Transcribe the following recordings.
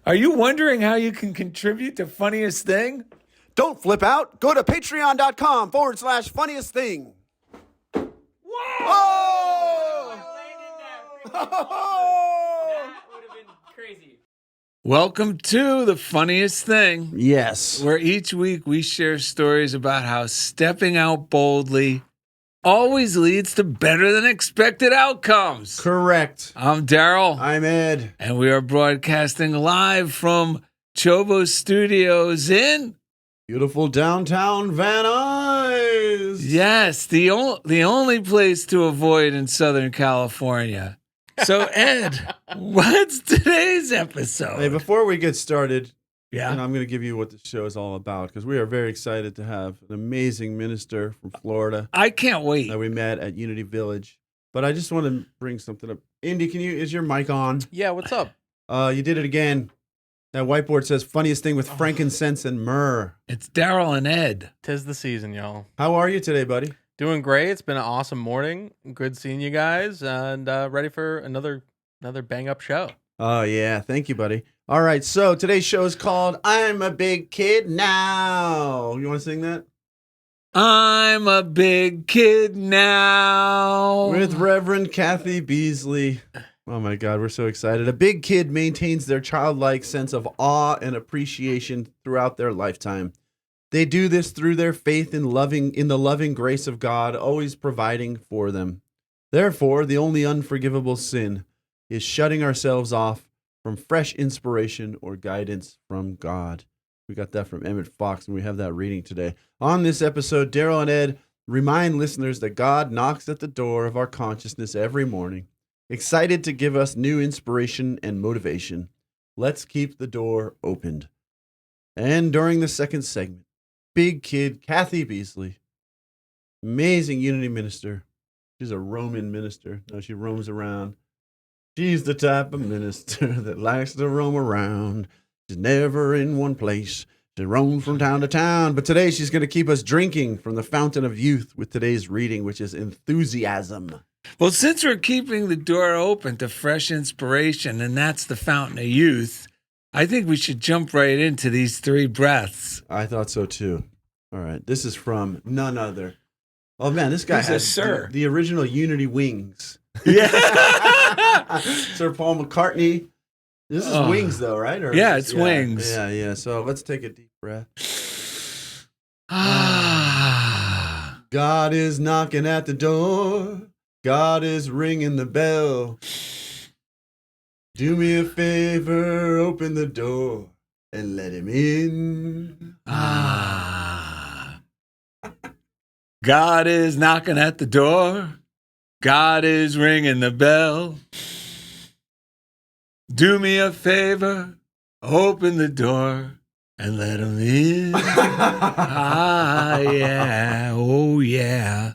Are you wondering how you can contribute to Funniest Thing? Don't flip out. Go to patreon.com/funniest thing. Whoa! Oh! That would have been crazy. Welcome to The Funniest Thing, Yes. where each week we share stories about how stepping out boldly always leads to better than expected outcomes. Correct. I'm Darrell. I'm Ed. And we are broadcasting live from CHOBO Studios in Beautiful downtown Van Nuys. yes, the only place to avoid in Southern California. So Ed, what's today's episode? Hey, before we get started, Yeah. I'm going to give you what the show is all about because we are very excited to have an amazing minister from Florida I can't wait. that we met at Unity Village. But I just want to bring something up. Indy, is your mic on? Yeah, what's up? You did it again. That whiteboard says funniest thing with frankincense and myrrh. It's Darrell and Ed. 'Tis the season, y'all. How are you today, buddy? Doing great. It's been an awesome morning. Good seeing you guys, and ready for another bang up show. Oh, yeah. Thank you, buddy. All right. So today's show is called I'm a Big Kid Now. You want to sing that? I'm a big kid now. With Reverend Kathy Beasley. Oh, my God. We're so excited. A big kid maintains their childlike sense of awe and appreciation throughout their lifetime. They do this through their faith in the loving grace of God, always providing for them. Therefore, the only unforgivable sin is shutting ourselves off from fresh inspiration or guidance from God. We got that from Emmett Fox, and we have that reading today. On this episode, Darrell and Ed remind listeners that God knocks at the door of our consciousness every morning, excited to give us new inspiration and motivation. Let's keep the door opened. And during the second segment, Big Kid Kathy Beasley, amazing Unity minister. She's a roaming minister. No, she roams around. She's the type of minister that likes to roam around. She's never in one place. She roams from town to town. But today she's going to keep us drinking from the fountain of youth with today's reading, which is enthusiasm. Well, since we're keeping the door open to fresh inspiration, and that's the fountain of youth, I think we should jump right into these three breaths. I thought so too. All right. This is from none other. Oh, man, this guy Who's has this, sir? the original Unity wings. Yeah. Sir Paul McCartney. This is Wings, though, right? Or Yeah, it's Wings. Yeah. So let's take a deep breath. God is knocking at the door. God is ringing the bell. Do me a favor, open the door and let him in. God is knocking at the door. God is ringing the bell. Do me a favor, open the door and let him in. Yeah, oh yeah.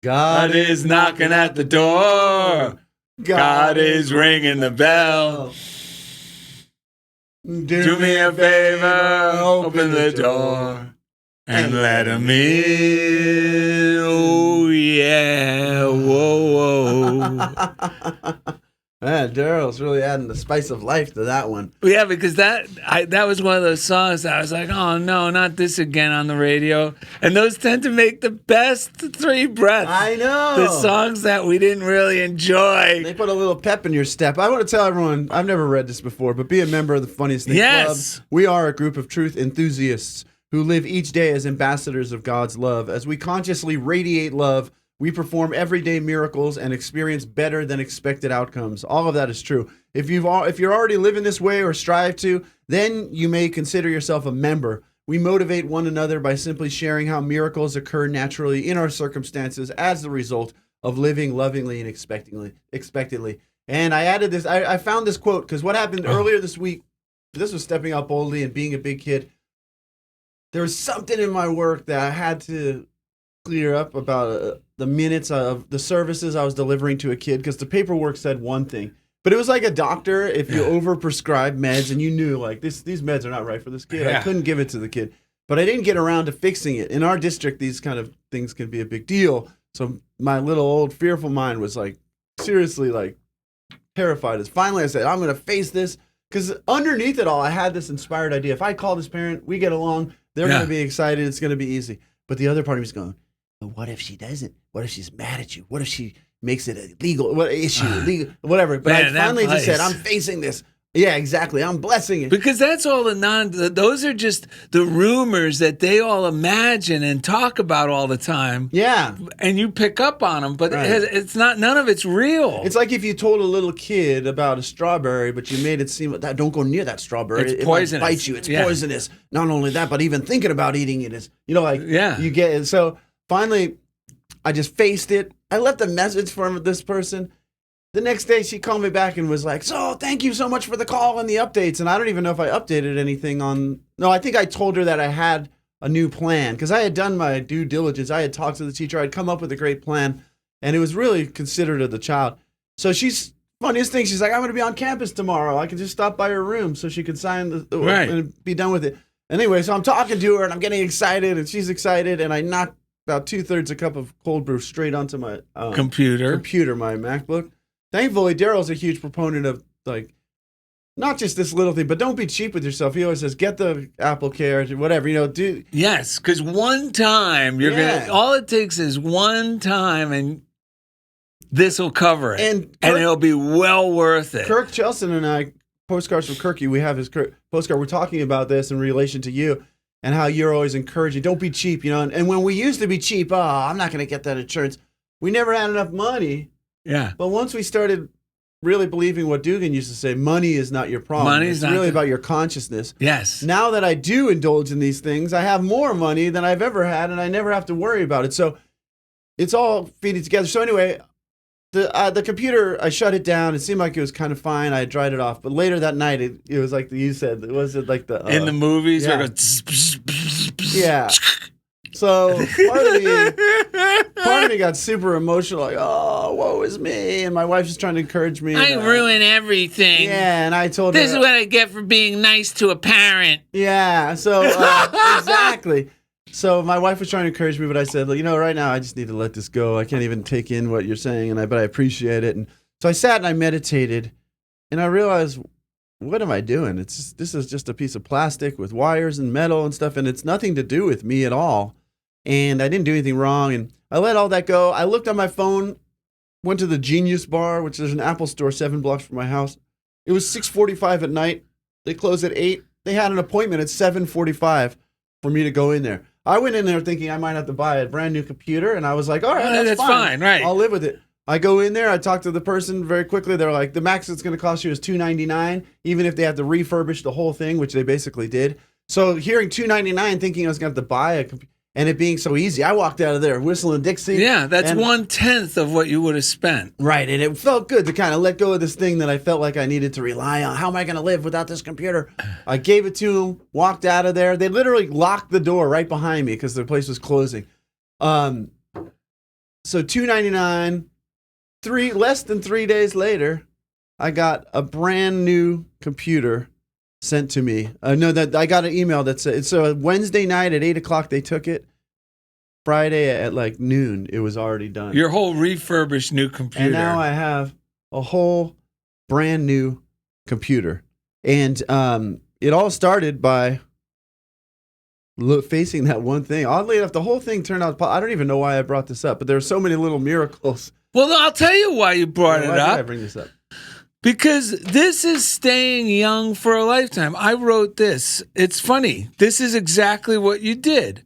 God is knocking at the door. God is ringing the bell. Do me a favor, open the door and let him in. Oh yeah, whoa. Man, Darrell's really adding the spice of life to that one. Yeah, because that was one of those songs that I was like, oh no, not this again on the radio. And those tend to make the best three breaths. I know. The songs that we didn't really enjoy. They put a little pep in your step. I want to tell everyone, I've never read this before, but be a member of the Funniest Thing Yes. Club. We are a group of truth enthusiasts who live each day as ambassadors of God's love. As we consciously radiate love, we perform everyday miracles and experience better than expected outcomes. All of that is true. If you're already living this way or strive to, then you may consider yourself a member. We motivate one another by simply sharing how miracles occur naturally in our circumstances as the result of living lovingly and expectantly. And I added this. I found this quote because what happened earlier this week, this was stepping out boldly and being a big kid. There was something in my work that I had to clear up about the minutes of the services I was delivering to a kid because the paperwork said one thing, but it was like a doctor. If you overprescribe meds and you knew like these meds are not right for this kid, I couldn't give it to the kid. But I didn't get around to fixing it. In our district, these kind of things can be a big deal. So my little old fearful mind was like seriously like terrified. As finally I said, I'm going to face this. because underneath it all, I had this inspired idea. If I call this parent, we get along, they're Yeah. going to be excited. It's going to be easy. But the other part of me is going, but what if she doesn't? What if she's mad at you? What if she makes it a legal issue, legal, whatever? But Man, I that finally just said, place. I'm facing this. Yeah, exactly. I'm blessing it. Because that's all those are just the rumors that they all imagine and talk about all the time. Yeah. And you pick up on them, but Right. it's not, none of it's real. It's like if you told a little kid about a strawberry, but you made it seem that don't go near that strawberry. It's it poisonous. might bite you. It's Yeah. poisonous. Not only that, but even thinking about eating it is, Yeah. you get it. So finally, I just faced it. I left a message for this person. The next day, she called me back and was like, so thank you so much for the call and the updates. And I don't even know if I updated anything on. No, I think I told her that I had a new plan because I had done my due diligence. I had talked to the teacher. I'd come up with a great plan. And it was really considerate of the child. So she's, funniest thing, she's like, I'm going to be on campus tomorrow. I can just stop by her room so she could sign Right. and be done with it. Anyway, so I'm talking to her and I'm getting excited and she's excited. And I knocked about 2/3 a cup of cold brew straight onto my computer, my MacBook. Thankfully, Darrell's a huge proponent of like not just this little thing, but don't be cheap with yourself. He always says, "Get the Apple Care, whatever, do." Yes, because one time you're Yeah. gonna. All it takes is one time, and this will cover it, And and it'll be well worth it. Kirk Chelson and I, postcards from Kirky. We have his postcard. We're talking about this in relation to you and how you're always encouraging. Don't be cheap, And when we used to be cheap, I'm not going to get that insurance. We never had enough money. Yeah, But once we started really believing what Dugan used to say, money is not your problem. Money's it's not really the- about your consciousness. yes. Now that I do indulge in these things, I have more money than I've ever had, and I never have to worry about it. So it's all feeding together. So anyway, the computer, I shut it down. It seemed like it was kind of fine. I dried it off. But later that night, it was like you said. Was it like the In the movies, yeah. where it goes, yeah. So part of me got super emotional, like, oh, woe is me. And my wife was trying to encourage me. I and, ruin everything. Yeah, and I told her. This is what I get for being nice to a parent. Yeah, so exactly. So my wife was trying to encourage me, but I said, right now I just need to let this go. I can't even take in what you're saying, but I appreciate it. And so I sat and I meditated, and I realized, what am I doing? This is just a piece of plastic with wires and metal and stuff, and it's nothing to do with me at all. And I didn't do anything wrong, and I let all that go. I looked on my phone, went to the Genius Bar, which is an Apple store 7 blocks from my house. It was 6:45 at night. They closed at 8. They had an appointment at 7:45 for me to go in there. I went in there thinking I might have to buy a brand new computer, and I was like, all right, that's fine, right. I'll live with it. I go in there, I talk to the person very quickly. They're like, the max it's going to cost you is $299, even if they have to refurbish the whole thing, which they basically did. So hearing $299, thinking I was going to have to buy a computer, and it being so easy, I walked out of there whistling Dixie. Yeah, that's and- 1/10 of what you would have spent. Right, and it felt good to kind of let go of this thing that I felt like I needed to rely on. How am I going to live without this computer? I gave it to them, walked out of there. They literally locked the door right behind me because the place was closing. So $299, less than 3 days later, I got a brand new computer sent to me. That I got an email that said, so Wednesday night at 8 o'clock they took it. Friday at like noon, it was already done. Your whole refurbished new computer. And now I have a whole brand new computer. And it all started by facing that one thing. Oddly enough, the whole thing turned out, I don't even know why I brought this up, but there are so many little miracles. Well, I'll tell you why you brought Why it did I up. bring this up? Because this is staying young for a lifetime. I wrote this. It's funny. This is exactly what you did.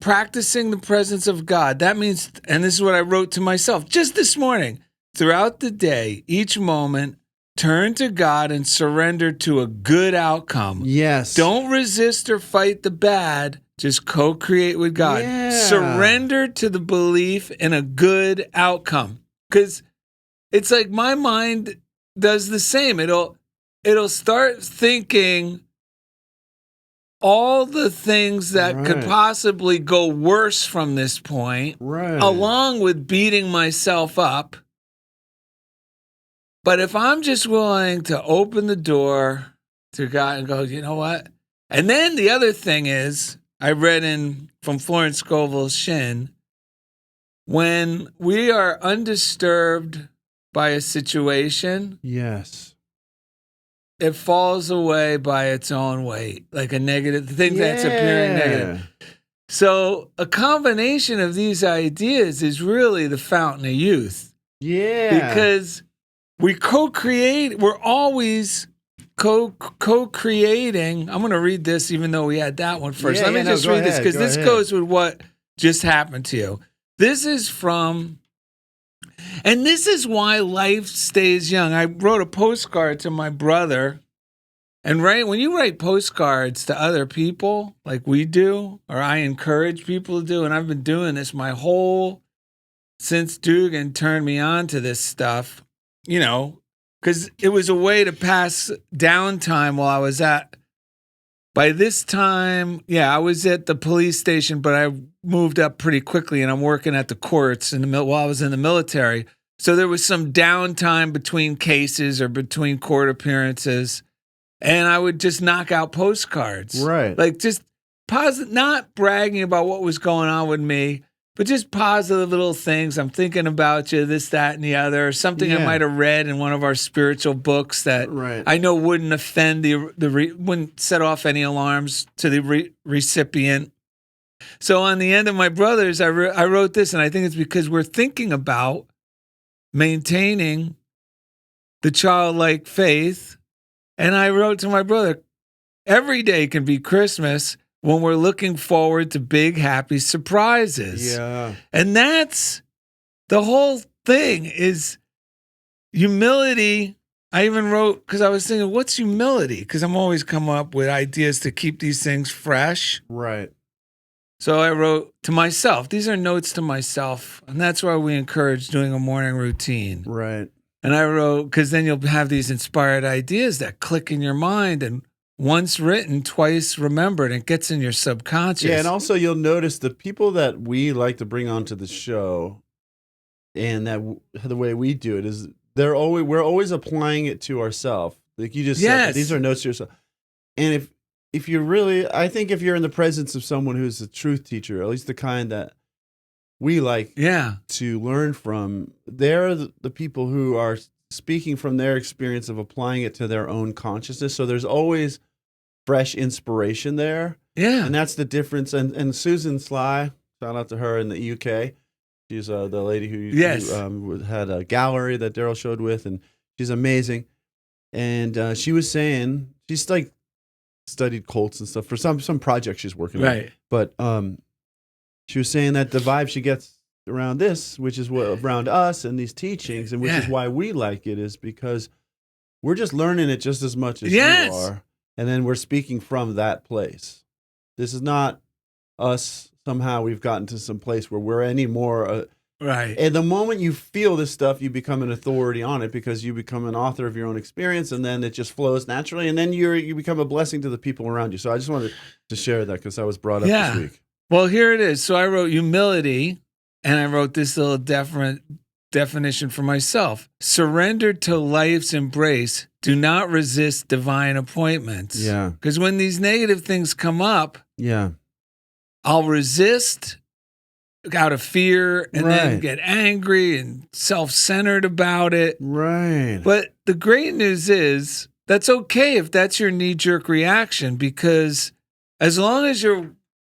Practicing the presence of God. That means, and this is what I wrote to myself just this morning. Throughout the day, each moment, turn to God and surrender to a good outcome. Yes. Don't resist or fight the bad. Just co-create with God. Yeah. Surrender to the belief in a good outcome. Because it's like my mind does the same. It'll start thinking all the things that could Right. possibly go worse from this point, Right. along with beating myself up. But if I'm just willing to open the door to God and go, you know what? And then the other thing is, I read from Florence Scovel's Shin, when we are undisturbed by a situation, Yes. it falls away by its own weight, like a negative thing that's appearing negative. So a combination of these ideas is really the fountain of youth. Yeah. Because we co-create, we're always co-creating. I'm going to read this even though we had that one first. Let me just read this because this goes with what just happened to you. This is from, and this is why life stays young. I wrote a postcard to my brother. And when you write postcards to other people like we do, or I encourage people to do, and I've been doing this since Dugan turned me on to this stuff, because it was a way to pass downtime while I was by this time, I was at the police station, but I moved up pretty quickly and I'm working at the courts while I was in the military. So there was some downtime between cases or between court appearances. And I would just knock out postcards. Right. Like just positive, not bragging about what was going on with me, but just positive little things. I'm thinking about you, this, that, and the other. Or something I might have read in one of our spiritual books that I know wouldn't offend wouldn't set off any alarms to the recipient. So on the end of my brother's, I wrote this, and I think it's because we're thinking about maintaining the childlike faith. And I wrote to my brother, every day can be Christmas when we're looking forward to big, happy surprises. Yeah. And that's the whole thing is humility. I even wrote, because I was thinking, what's humility? Because I'm always coming up with ideas to keep these things fresh. Right. So I wrote to myself. These are notes to myself. And that's why we encourage doing a morning routine. Right. And I wrote, because then you'll have these inspired ideas that click in your mind, and once written, twice remembered, and it gets in your subconscious. Yeah, and also you'll notice the people that we like to bring onto the show, and that the way we do it is we're always applying it to ourselves. Like you just said, these are notes to yourself. And if you're really, I think if you're in the presence of someone who's a truth teacher, at least the kind that we like to learn from, they're the people who are speaking from their experience of applying it to their own consciousness. So there's always fresh inspiration there. Yeah. And that's the difference. And Susan Sly, shout out to her in the UK. She's the lady who had a gallery that Darrell showed with, and she's amazing. And she was saying, she's like studied cults and stuff for some project she's working on. Right. But she was saying that the vibe she gets around this, which is what around us and these teachings, and which is why we like it, is because we're just learning it just as much as you are, and then we're speaking from that place. This is not us. Somehow we've gotten to some place where we're any more right. And the moment you feel this stuff, you become an authority on it because you become an author of your own experience, and then it just flows naturally, and then you become a blessing to the people around you. So I just wanted to share that because that was brought up this week. Well, here it is. So I wrote humility, and I wrote this little definition for myself. Surrender to life's embrace. Do not resist divine appointments. Yeah. Because when these negative things come up, I'll resist out of fear and then get angry and self-centered about it. Right. But the great news is that's okay if that's your knee-jerk reaction, because as long as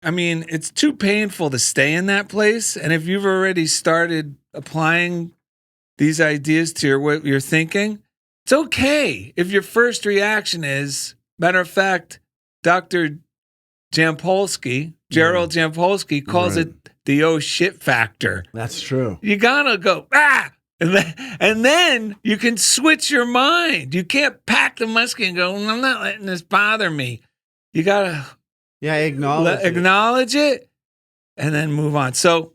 it's too painful to stay in that place. And if you've already started applying these ideas to what you're thinking, it's okay if your first reaction is, matter of fact, Dr. Jampolsky, Gerald Jampolsky calls it the oh shit factor. That's true. You gotta go, and then you can switch your mind. You can't pack the musket and go, I'm not letting this bother me. You gotta acknowledge it and then move on. So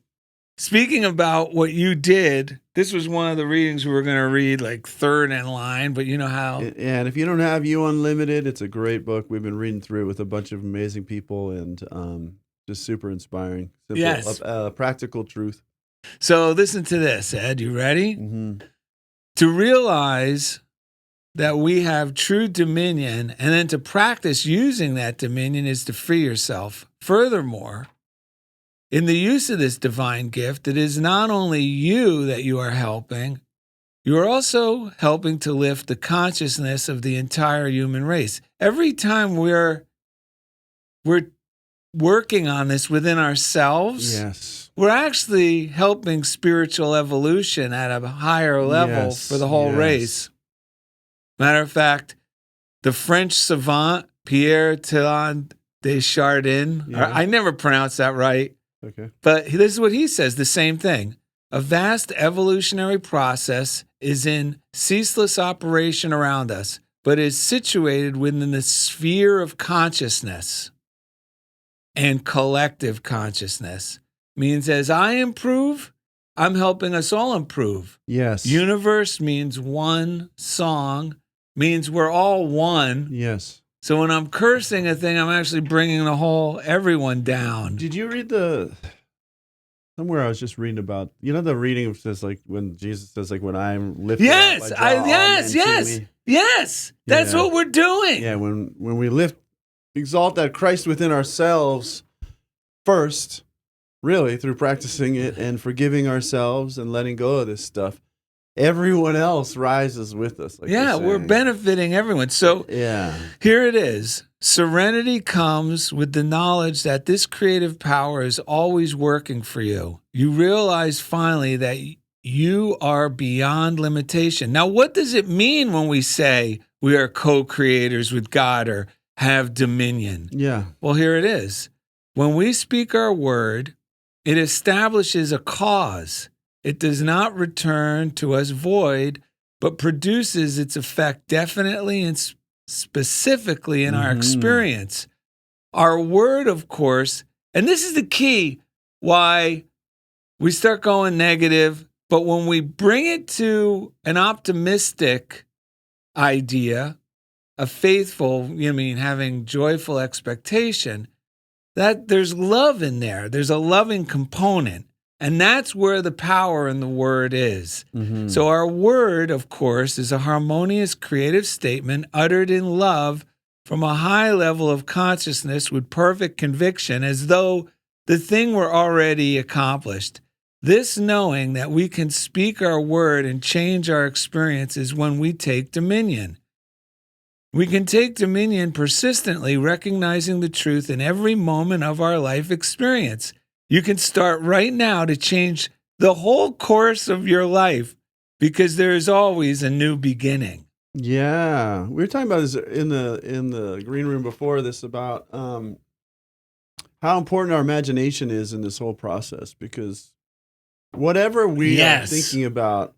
speaking about what you did, this was one of the readings we were going to read, like third in line, but you know how. Yeah, and if you don't have You Unlimited, it's a great book. We've been reading through it with a bunch of amazing people, and just super inspiring. Simple, practical truth. So listen to this, Ed. You ready? Mm-hmm. To realize that we have true dominion, and then to practice using that dominion is to free yourself. Furthermore, in the use of this divine gift, it is not only you that you are helping, You are also helping to lift the consciousness of the entire human race. Every time we're working on this within ourselves, Yes. we're actually helping spiritual evolution at a higher level for the whole race. Matter of fact, the French savant Pierre Teilhard de Chardin, I never pronounced that right, but this is what he says, the same thing. A vast evolutionary process is in ceaseless operation around us, but is situated within the sphere of consciousness. And collective consciousness means as I improve, I'm helping us all improve. Yes. Universe means one, song means we're all one. Yes. So when I'm cursing a thing, I'm actually bringing everyone down. Did you read somewhere I was just reading about, the reading says like when Jesus says like when I'm lifted up, yes. That's what we're doing. Yeah, when we exalt that Christ within ourselves first, really through practicing it and forgiving ourselves and letting go of this stuff, everyone else rises with us. Like we're benefiting everyone. So here it is. Serenity comes with the knowledge that this creative power is always working for you. You realize finally that you are beyond limitation. Now, what does it mean when we say we are co-creators with God or have dominion? Yeah. Well, here it is. When we speak our word, it establishes a cause. It does not return to us void, but produces its effect definitely and specifically in our experience. Our word, of course, and this is the key why we start going negative, but when we bring it to an optimistic idea, a faithful, having joyful expectation, that there's love in there. There's a loving component. And that's where the power in the word is. So our word, of course, is a harmonious creative statement uttered in love from a high level of consciousness with perfect conviction, as though the thing were already accomplished. This knowing that we can speak our word and change our experiences when we take dominion. We can take dominion persistently, recognizing the truth in every moment of our life experience. You can start right now to change the whole course of your life because there is always a new beginning. Yeah. We were talking about this in the green room before this about how important our imagination is in this whole process, because whatever we are thinking about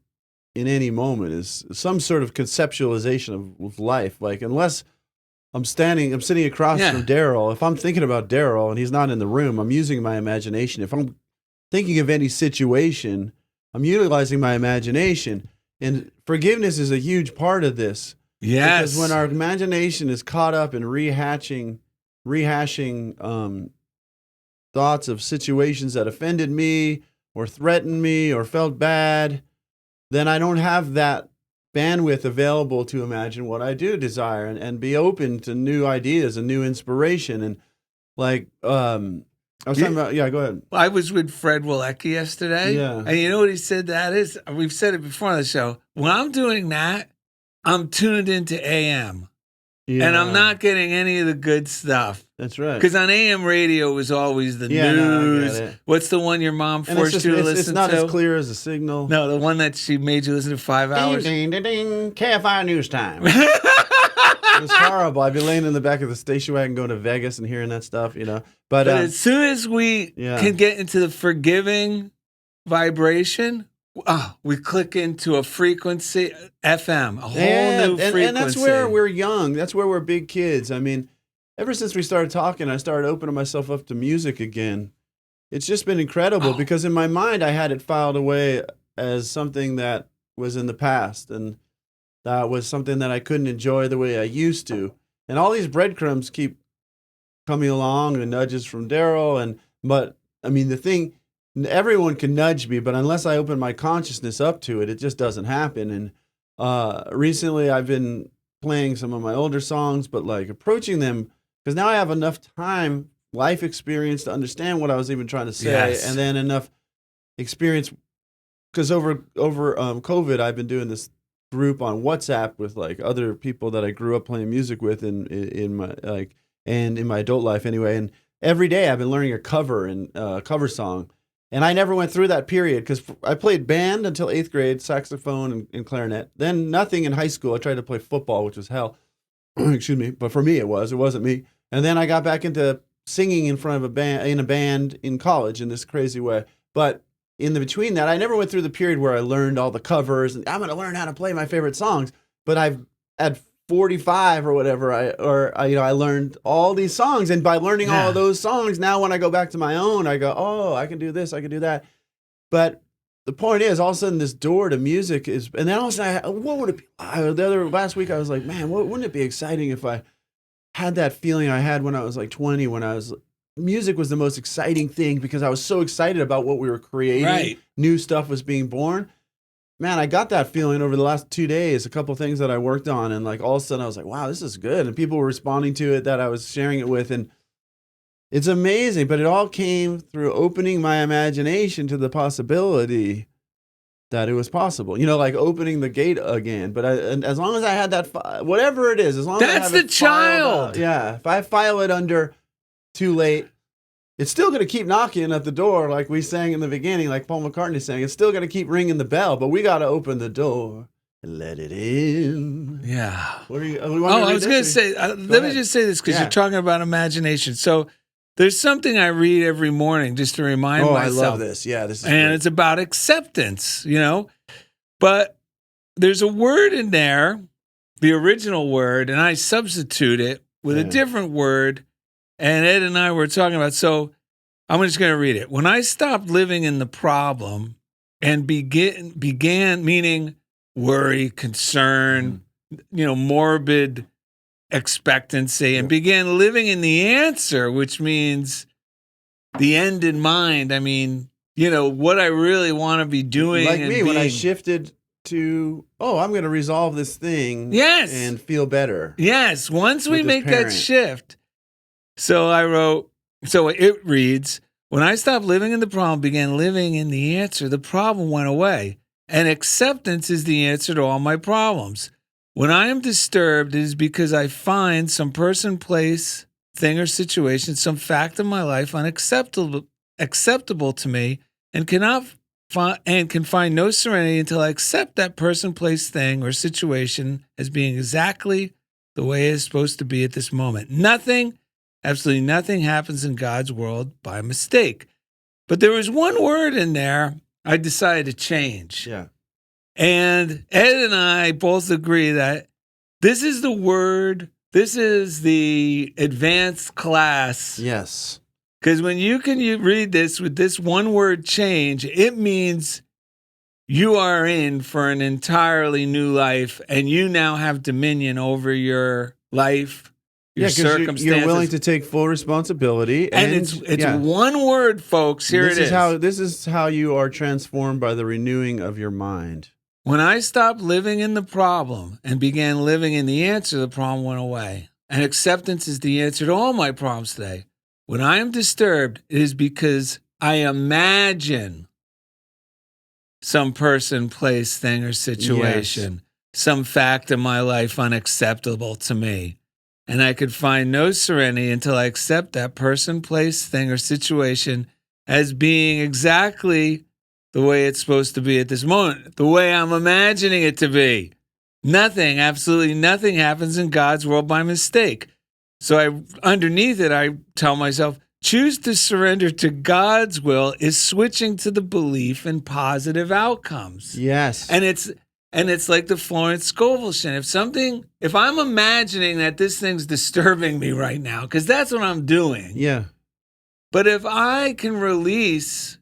in any moment is some sort of conceptualization of life. Like, unless I'm sitting across from Darrell. If I'm thinking about Darrell and he's not in the room, I'm using my imagination. If I'm thinking of any situation, I'm utilizing my imagination. And forgiveness is a huge part of this. Yes. Because when our imagination is caught up in rehashing thoughts of situations that offended me or threatened me or felt bad, then I don't have that bandwidth available to imagine what I do desire and be open to new ideas and new inspiration. And like, I was talking about, go ahead. I was with Fred Wilecki yesterday. Yeah. And you know what he said that is? We've said it before on the show. When I'm doing that, I'm tuned into AM. Yeah. And I'm not getting any of the good stuff. That's right. Because on AM radio, it was always the news. No, what's the one your mom forced you to listen to? It's not as clear as a signal. No, the one that she made you listen to 5 hours. Ding, ding, ding, ding. KFI news time. It was horrible. I'd be laying in the back of the station wagon going to Vegas and hearing that stuff, But as soon as we can get into the forgiving vibration, we click into a frequency, FM, a whole new frequency. And that's where we're young. That's where we're big kids. I mean, ever since we started talking, I started opening myself up to music again. It's just been incredible because in my mind, I had it filed away as something that was in the past. And that was something that I couldn't enjoy the way I used to. And all these breadcrumbs keep coming along and nudges from Darrell. But I mean, the thing, everyone can nudge me, but unless I open my consciousness up to it, it just doesn't happen. And recently I've been playing some of my older songs, but like approaching them, because now I have enough time, life experience to understand what I was even trying to say, and then enough experience because over COVID, I've been doing this group on WhatsApp with like other people that I grew up playing music with in my and in my adult life anyway. And every day I've been learning a cover song. And I never went through that period because I played band until 8th grade, saxophone and clarinet. Then nothing in high school. I tried to play football, which was hell. Excuse me. But for me, it wasn't me. And then I got back into singing in front of a band in college in this crazy way. But in the between that, I never went through the period where I learned all the covers and I'm going to learn how to play my favorite songs. But I've at 45 or whatever, I learned all these songs, and by learning all of those songs, now when I go back to my own, I go, oh, I can do this, I can do that. But the point is, all of a sudden, this door to music is, and then all of a sudden, what would it be? Last week, I was like, man, wouldn't it be exciting if I had that feeling I had when I was like 20, music was the most exciting thing because I was so excited about what we were creating. Right. New stuff was being born. Man, I got that feeling over the last 2 days, a couple of things that I worked on, and like all of a sudden I was like, wow, this is good. And people were responding to it that I was sharing it with, and it's amazing. But it all came through opening my imagination to the possibility that it was possible. Like opening the gate again. But and as long as I had that, whatever it is, as long as I That's have the it filed child. if I file it under too late, it's still going to keep knocking at the door, like we sang in the beginning, like Paul McCartney sang. It's still going to keep ringing the bell, but we got to open the door and let it in. Yeah. What are you? I was going to say, let me just say this because you're talking about imagination. So there's something I read every morning just to remind myself. I love this. Yeah, this is and great. it's about acceptance, But there's a word in there, the original word, and I substitute it with a different word. And Ed and I were talking about, so I'm just going to read it. When I stopped living in the problem and began meaning worry, concern, morbid expectancy, and began living in the answer, which means the end in mind. I mean, what I really want to be doing. Like me, when I shifted to, I'm going to resolve this thing and feel better. Yes, once we make that shift. So I wrote, so it reads, when I stopped living in the problem, began living in the answer, the problem went away. And acceptance is the answer to all my problems. When I am disturbed, it is because I find some person, place, thing, or situation, some fact in my life unacceptable to me, and can find no serenity until I accept that person, place, thing, or situation as being exactly the way it is supposed to be at this moment. Absolutely nothing happens in God's world by mistake. But there was one word in there I decided to change. Yeah. And Ed and I both agree that this is the word, this is the advanced class. Yes. Because when you read this with this one word change, it means you are in for an entirely new life, and you now have dominion over your life. Your circumstances. You're willing to take full responsibility, and it's one word, folks. This is how you are transformed by the renewing of your mind. When I stopped living in the problem and began living in the answer, the problem went away. And acceptance is the answer to all my problems today. When I am disturbed, it is because I imagine some person, place, thing, or situation, some fact in my life unacceptable to me. And I could find no serenity until I accept that person, place, thing, or situation as being exactly the way it's supposed to be at this moment, the way I'm imagining it to be. Nothing, absolutely nothing happens in God's world by mistake. So underneath it, I tell myself, choose to surrender to God's will is switching to the belief in positive outcomes. Yes. And it's like the Florence Scovel shit. If I'm imagining that this thing's disturbing me right now, because that's what I'm doing. Yeah. But if I can release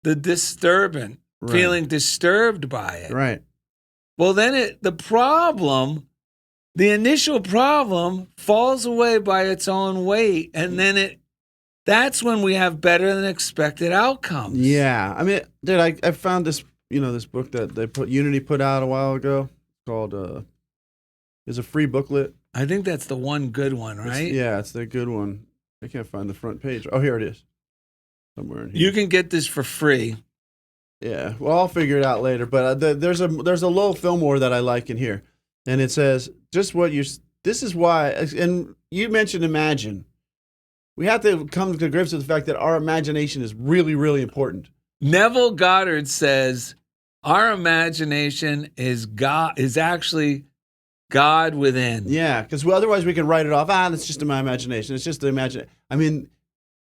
the disturbance, feeling disturbed by it. Right. Well, then the initial problem falls away by its own weight. And then that's when we have better than expected outcomes. Yeah. I mean, dude, I found this, this book that Unity put out a while ago called, it's a free booklet. I think that's the one good one, right? It's the good one. I can't find the front page. Oh, here it is. Somewhere in here. You can get this for free. Yeah, well, I'll figure it out later. But there's a Lowell Fillmore that I like in here, and it says just what you. This is why, and you mentioned imagine. We have to come to grips with the fact that our imagination is really, really important. Neville Goddard says our imagination is actually God within. Yeah, because otherwise we can write it off. That's just in my imagination. It's just the imagination. I mean,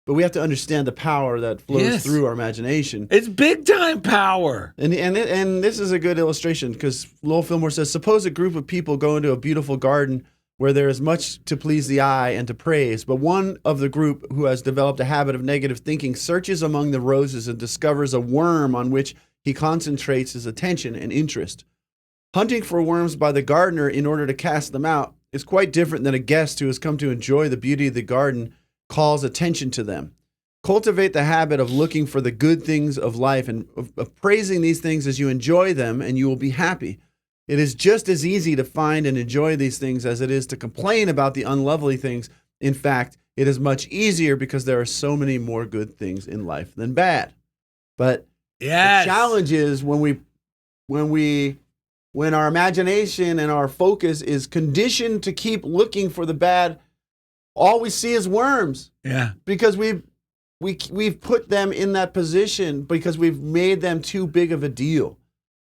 but we have to understand the power that flows through our imagination. It's big time power. And this is a good illustration because Lowell Fillmore says, suppose a group of people go into a beautiful garden where there is much to please the eye and to praise, but one of the group who has developed a habit of negative thinking searches among the roses and discovers a worm on which he concentrates his attention and interest. Hunting for worms by the gardener in order to cast them out is quite different than a guest who has come to enjoy the beauty of the garden calls attention to them. Cultivate the habit of looking for the good things of life and of praising these things as you enjoy them, and you will be happy. It is just as easy to find and enjoy these things as it is to complain about the unlovely things. In fact, it is much easier because there are so many more good things in life than bad. But the challenge is when our imagination and our focus is conditioned to keep looking for the bad, all we see is worms. Yeah. Because we've put them in that position because we've made them too big of a deal.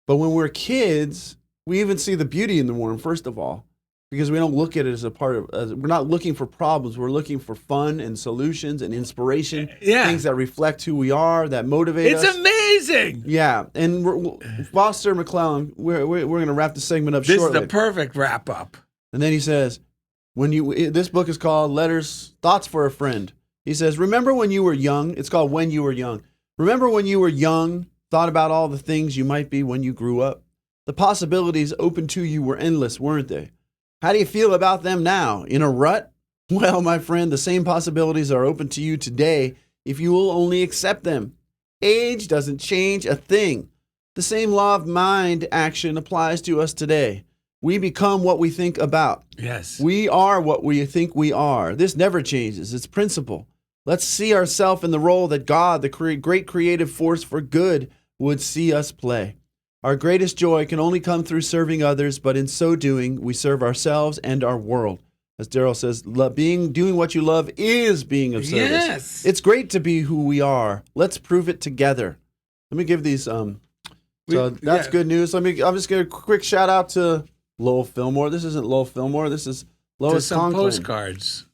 But when we're kids, we even see the beauty in the worm, first of all, because we don't look at it as a part of, we're not looking for problems. We're looking for fun and solutions and inspiration, things that reflect who we are, that motivate us. It's amazing. Yeah. And Foster McClellan, we're going to wrap the segment up shortly. This is the perfect wrap up. And then he says, this book is called Thoughts for a Friend. He says, remember when you were young? It's called When You Were Young. Remember when you were young, thought about all the things you might be when you grew up? The possibilities open to you were endless, weren't they? How do you feel about them now? In a rut? Well, my friend, the same possibilities are open to you today if you will only accept them. Age doesn't change a thing. The same law of mind action applies to us today. We become what we think about. Yes. We are what we think we are. This never changes. It's principle. Let's see ourselves in the role that God, the great creative force for good, would see us play. Our greatest joy can only come through serving others, but in so doing, we serve ourselves and our world. As Darrell says, doing what you love is being of service. Yes. It's great to be who we are. Let's prove it together. Let me give these. So that's good news. I'm just going to quick shout out to Lowell Fillmore. This isn't Lowell Fillmore. This is Lois Conklin. Postcards.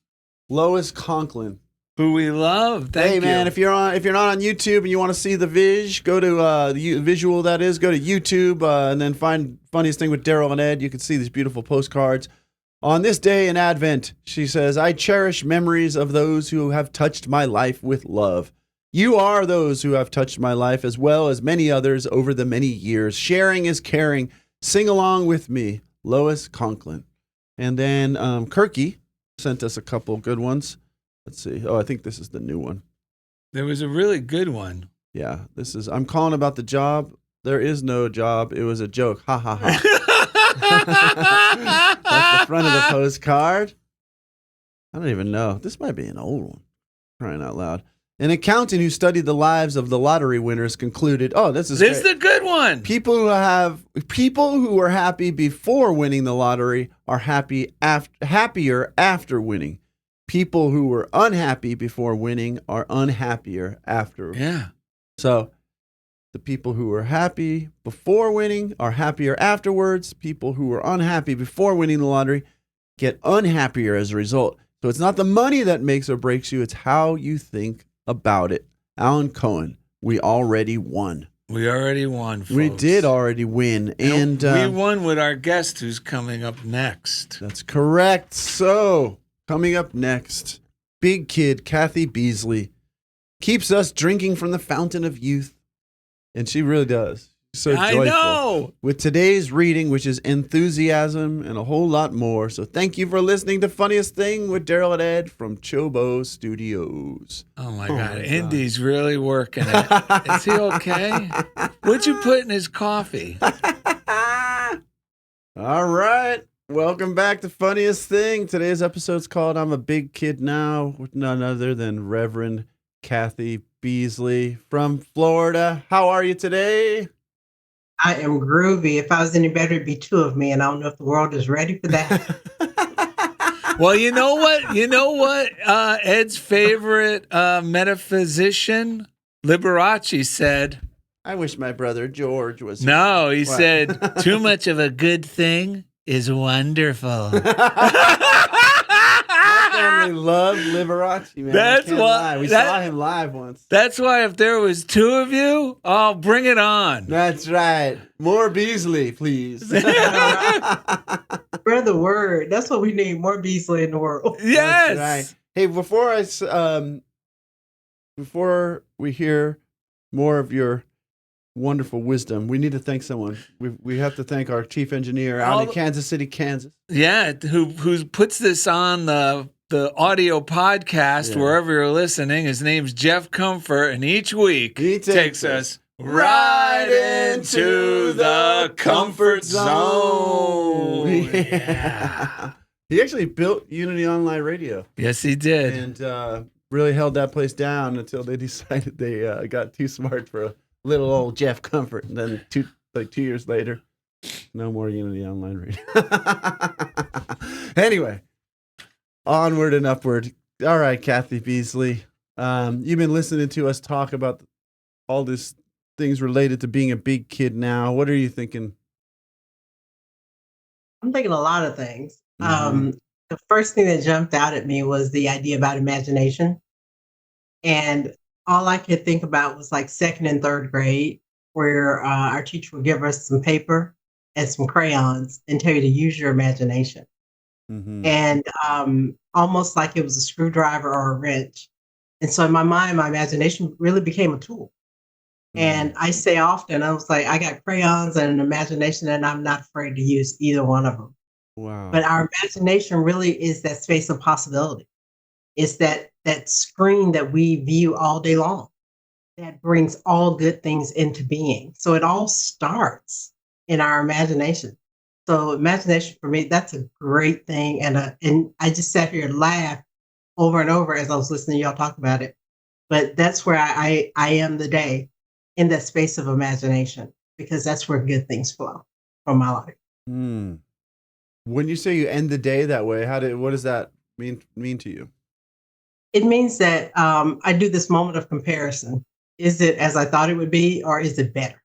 Lois Conklin. Who we love. Thank you. Hey man, if you're not on YouTube and you want to see the go to the visual that is, go to YouTube and then find Funniest Thing with Darrell and Ed. You can see these beautiful postcards. On this day in Advent, she says, I cherish memories of those who have touched my life with love. You are those who have touched my life as well as many others over the many years. Sharing is caring. Sing along with me, Lois Conklin. And then Kirky sent us a couple good ones. Let's see. Oh, I think this is the new one. There was a really good one. Yeah, this is, I'm calling about the job. There is no job. It was a joke. Ha, ha, ha. That's the front of the postcard. I don't even know. This might be an old one. Crying out loud. An accountant who studied the lives of the lottery winners concluded, this is the good one. People who were happy before winning the lottery are happier after winning. People who were unhappy before winning are unhappier after. Yeah. So the people who were happy before winning are happier afterwards. People who were unhappy before winning the lottery get unhappier as a result. So it's not the money that makes or breaks you. It's how you think about it. Alan Cohen, we already won. We already won, folks. We did already win. And we won with our guest who's coming up next. That's correct. So coming up next, Big Kid Kathy Beasley keeps us drinking from the fountain of youth. And she really does. So joyful. I know. With today's reading, which is enthusiasm and a whole lot more. So thank you for listening to Funniest Thing with Darrell and Ed from CHOBO Studios. Oh my God. Indy's really working it. Is he okay? What'd you put in his coffee? All right. Welcome back to Funniest Thing. Today's episode's called I'm a Big Kid Now with none other than Reverend Kathy Beasley from Florida. How are you today? I am groovy. If I was any better, it'd be two of me, and I don't know if the world is ready for that. Well, you know what? Ed's favorite metaphysician, Liberace, said. I wish my brother George was here. No, he What? said, too much of a good thing is wonderful. My family loved Liberace, man. That's I can't why- lie. We that- saw him live once. That's why if there was two of you, oh, bring it on. That's right. More Beasley, please. Spread the word. That's what we need. More Beasley in the world. Yes. That's right. Hey, before we hear more of your wonderful wisdom, we need to thank someone. We have to thank our chief engineer out in Kansas City, Kansas. Yeah, who puts this on the audio podcast wherever you're listening. His name's Jeff Comfort, and each week He takes us right into the comfort zone. Yeah. He actually built Unity Online Radio Yes, he did. and really held that place down until they decided they got too smart for a little old Jeff Comfort. And then 2 years later, no more Unity Online Radio. Anyway, onward and upward. All right, Kathy Beasley. You've been listening to us talk about all these things related to being a big kid now. What are you thinking? I'm thinking a lot of things. Mhm. The first thing that jumped out at me was the idea about imagination. And all I could think about was like second and third grade, where our teacher would give us some paper and some crayons and tell you to use your imagination. Mhm. And almost like it was a screwdriver or a wrench. And so in my mind, my imagination really became a tool. And I say often, I was like, I got crayons and an imagination, and I'm not afraid to use either one of them. Wow. But our imagination really is that space of possibility. It's that screen that we view all day long that brings all good things into being. So it all starts in our imagination. So imagination for me, that's a great thing. And I just sat here and laughed over and over as I was listening to y'all talk about it. But that's where I am today, in that space of imagination, because that's where good things flow from my life. Hmm. When you say you end the day that way, what does that mean to you? It means that I do this moment of comparison. Is it as I thought it would be, or is it better?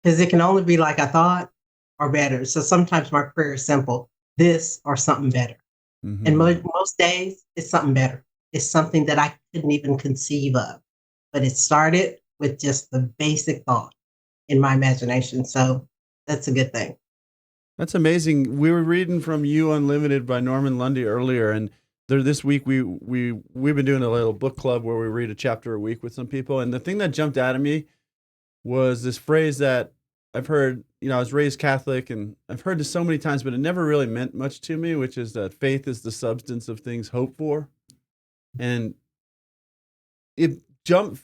Because it can only be like I thought or better. So sometimes my prayer is simple: this or something better. Mhm. And most days, it's something better. It's something that I couldn't even conceive of. But it started with just the basic thought in my imagination. So that's a good thing. That's amazing. We were reading from You Unlimited by Norman Lundy earlier, and this week we've been doing a little book club where we read a chapter a week with some people. And the thing that jumped out at me was this phrase that I've heard. I was raised Catholic, and I've heard this so many times, but it never really meant much to me, which is that faith is the substance of things hoped for. And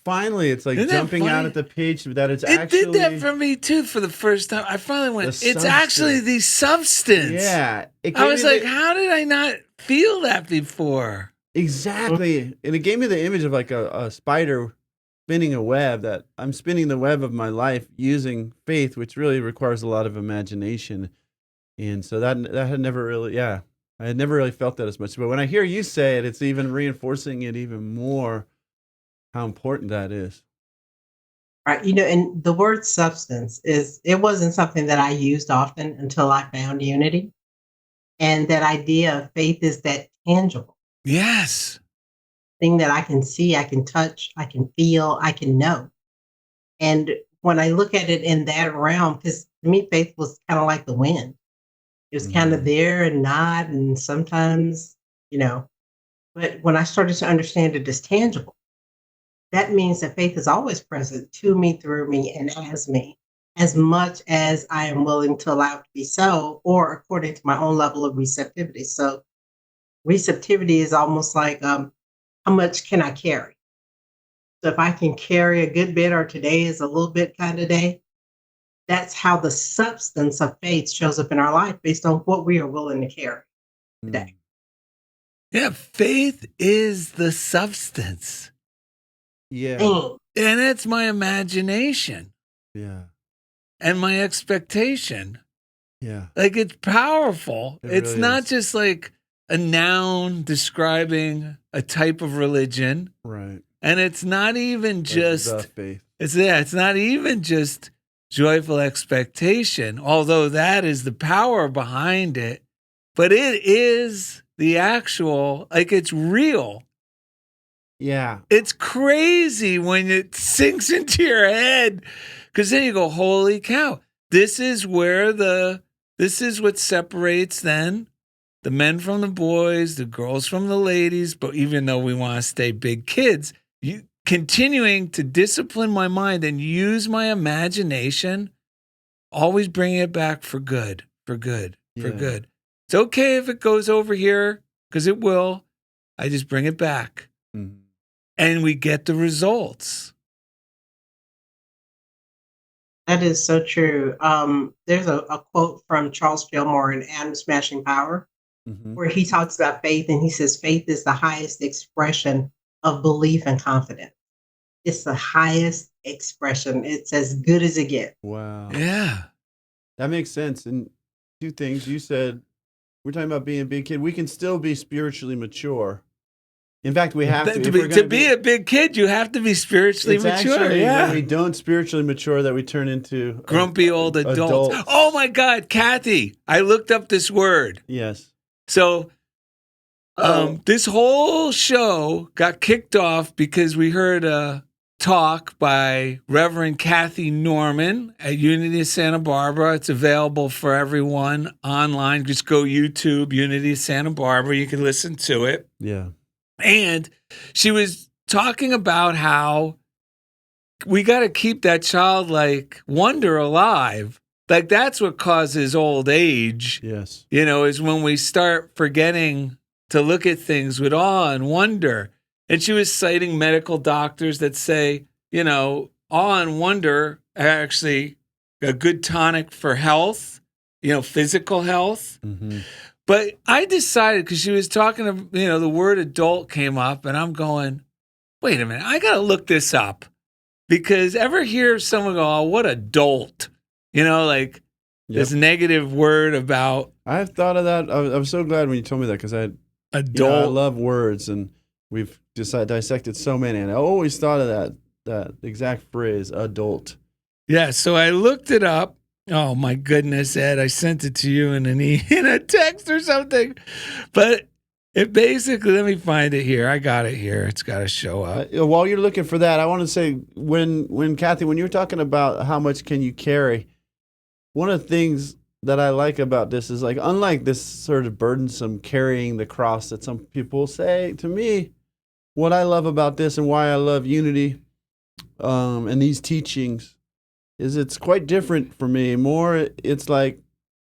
finally, it's like Isn't that jumping out funny? at the page that it's It actually did that for me too for the first time. I finally went, The it's actually the substance. Yeah. I was like, how did I not feel that before? Exactly. And it gave me the image of like a spider spinning a web, that I'm spinning the web of my life using faith, which really requires a lot of imagination. And so that had never really, I had never really felt that as much. But when I hear you say it, it's even reinforcing it even more, how important that is. Right. And the word substance it wasn't something that I used often until I found Unity. And that idea of faith is that tangible Yes. thing that I can see, I can touch, I can feel, I can know. And when I look at it in that realm, because to me, faith was kind of like the wind. It was kind of there and not, and sometimes, but when I started to understand it as tangible, that means that faith is always present to me, through me, and as me, as much as I am willing to allow it to be so, or according to my own level of receptivity. So receptivity is almost like, how much can I carry? So if I can carry a good bit, or today is a little bit kind of day, that's how the substance of faith shows up in our life, based on what we are willing to carry today. Yeah, faith is the substance. Yeah. Dang. And it's my imagination Yeah. and my expectation. Yeah. Like, it's powerful. It It's really not is. just like a noun describing a type of religion. Right. And it's not even Like just the faith. it's not even just joyful expectation, although that is the power behind it. But it is the actual, like, it's real. Yeah. It's crazy when it sinks into your head, because then you go, holy cow, this is what separates then the men from the boys, the girls from the ladies. But even though we want to stay big kids, you continuing to discipline my mind and use my imagination, always bringing it back for good, for good, for Yeah. good. It's okay if it goes over here, because it will. I just bring it back. Mhm. And we get the results. That is so true. There's a quote from Charles Fillmore in Atom Smashing Power, Mhm. where he talks about faith, and he says faith is the highest expression of belief and confidence. It's the highest expression. It's as good as it gets. Wow. Yeah. That makes sense. And two things you said, we're talking about being a big kid. We can still be spiritually mature. In fact, we have to. If we're To gonna be a big kid, you have to be spiritually it's mature. actually Yeah. when we don't spiritually mature that we turn into Grumpy old adults. Oh my God, Kathy, I looked up this word. Yes. So this whole show got kicked off because we heard a talk by Reverend Kathy Norman at Unity of Santa Barbara. It's available for everyone online. Just go YouTube, Unity of Santa Barbara. You can listen to it. Yeah. And she was talking about how we got to keep that childlike wonder alive. Like, that's what causes old age, Yes. is when we start forgetting to look at things with awe and wonder. And she was citing medical doctors that say, awe and wonder are actually a good tonic for health, physical health. Mm-hmm. But I decided, because she was talking of, the word adult came up, and I'm going, wait a minute, I got to look this up. Because ever hear someone go, oh, what adult? This negative word about I've thought of that. I was so glad when you told me that, because I adult. I love words, and we've dissected so many, and I always thought of that exact phrase, adult. Yeah, so I looked it up. Oh my goodness, Ed! I sent it to you in a text or something, but it basically. Let me find it here. I got it here. It's got to show up. While you're looking for that, I want to say when Kathy, when you were talking about how much can you carry, one of the things that I like about this is, like, unlike this sort of burdensome carrying the cross that some people say, to me, what I love about this and why I love Unity and these teachings is it's quite different for me. More, it's like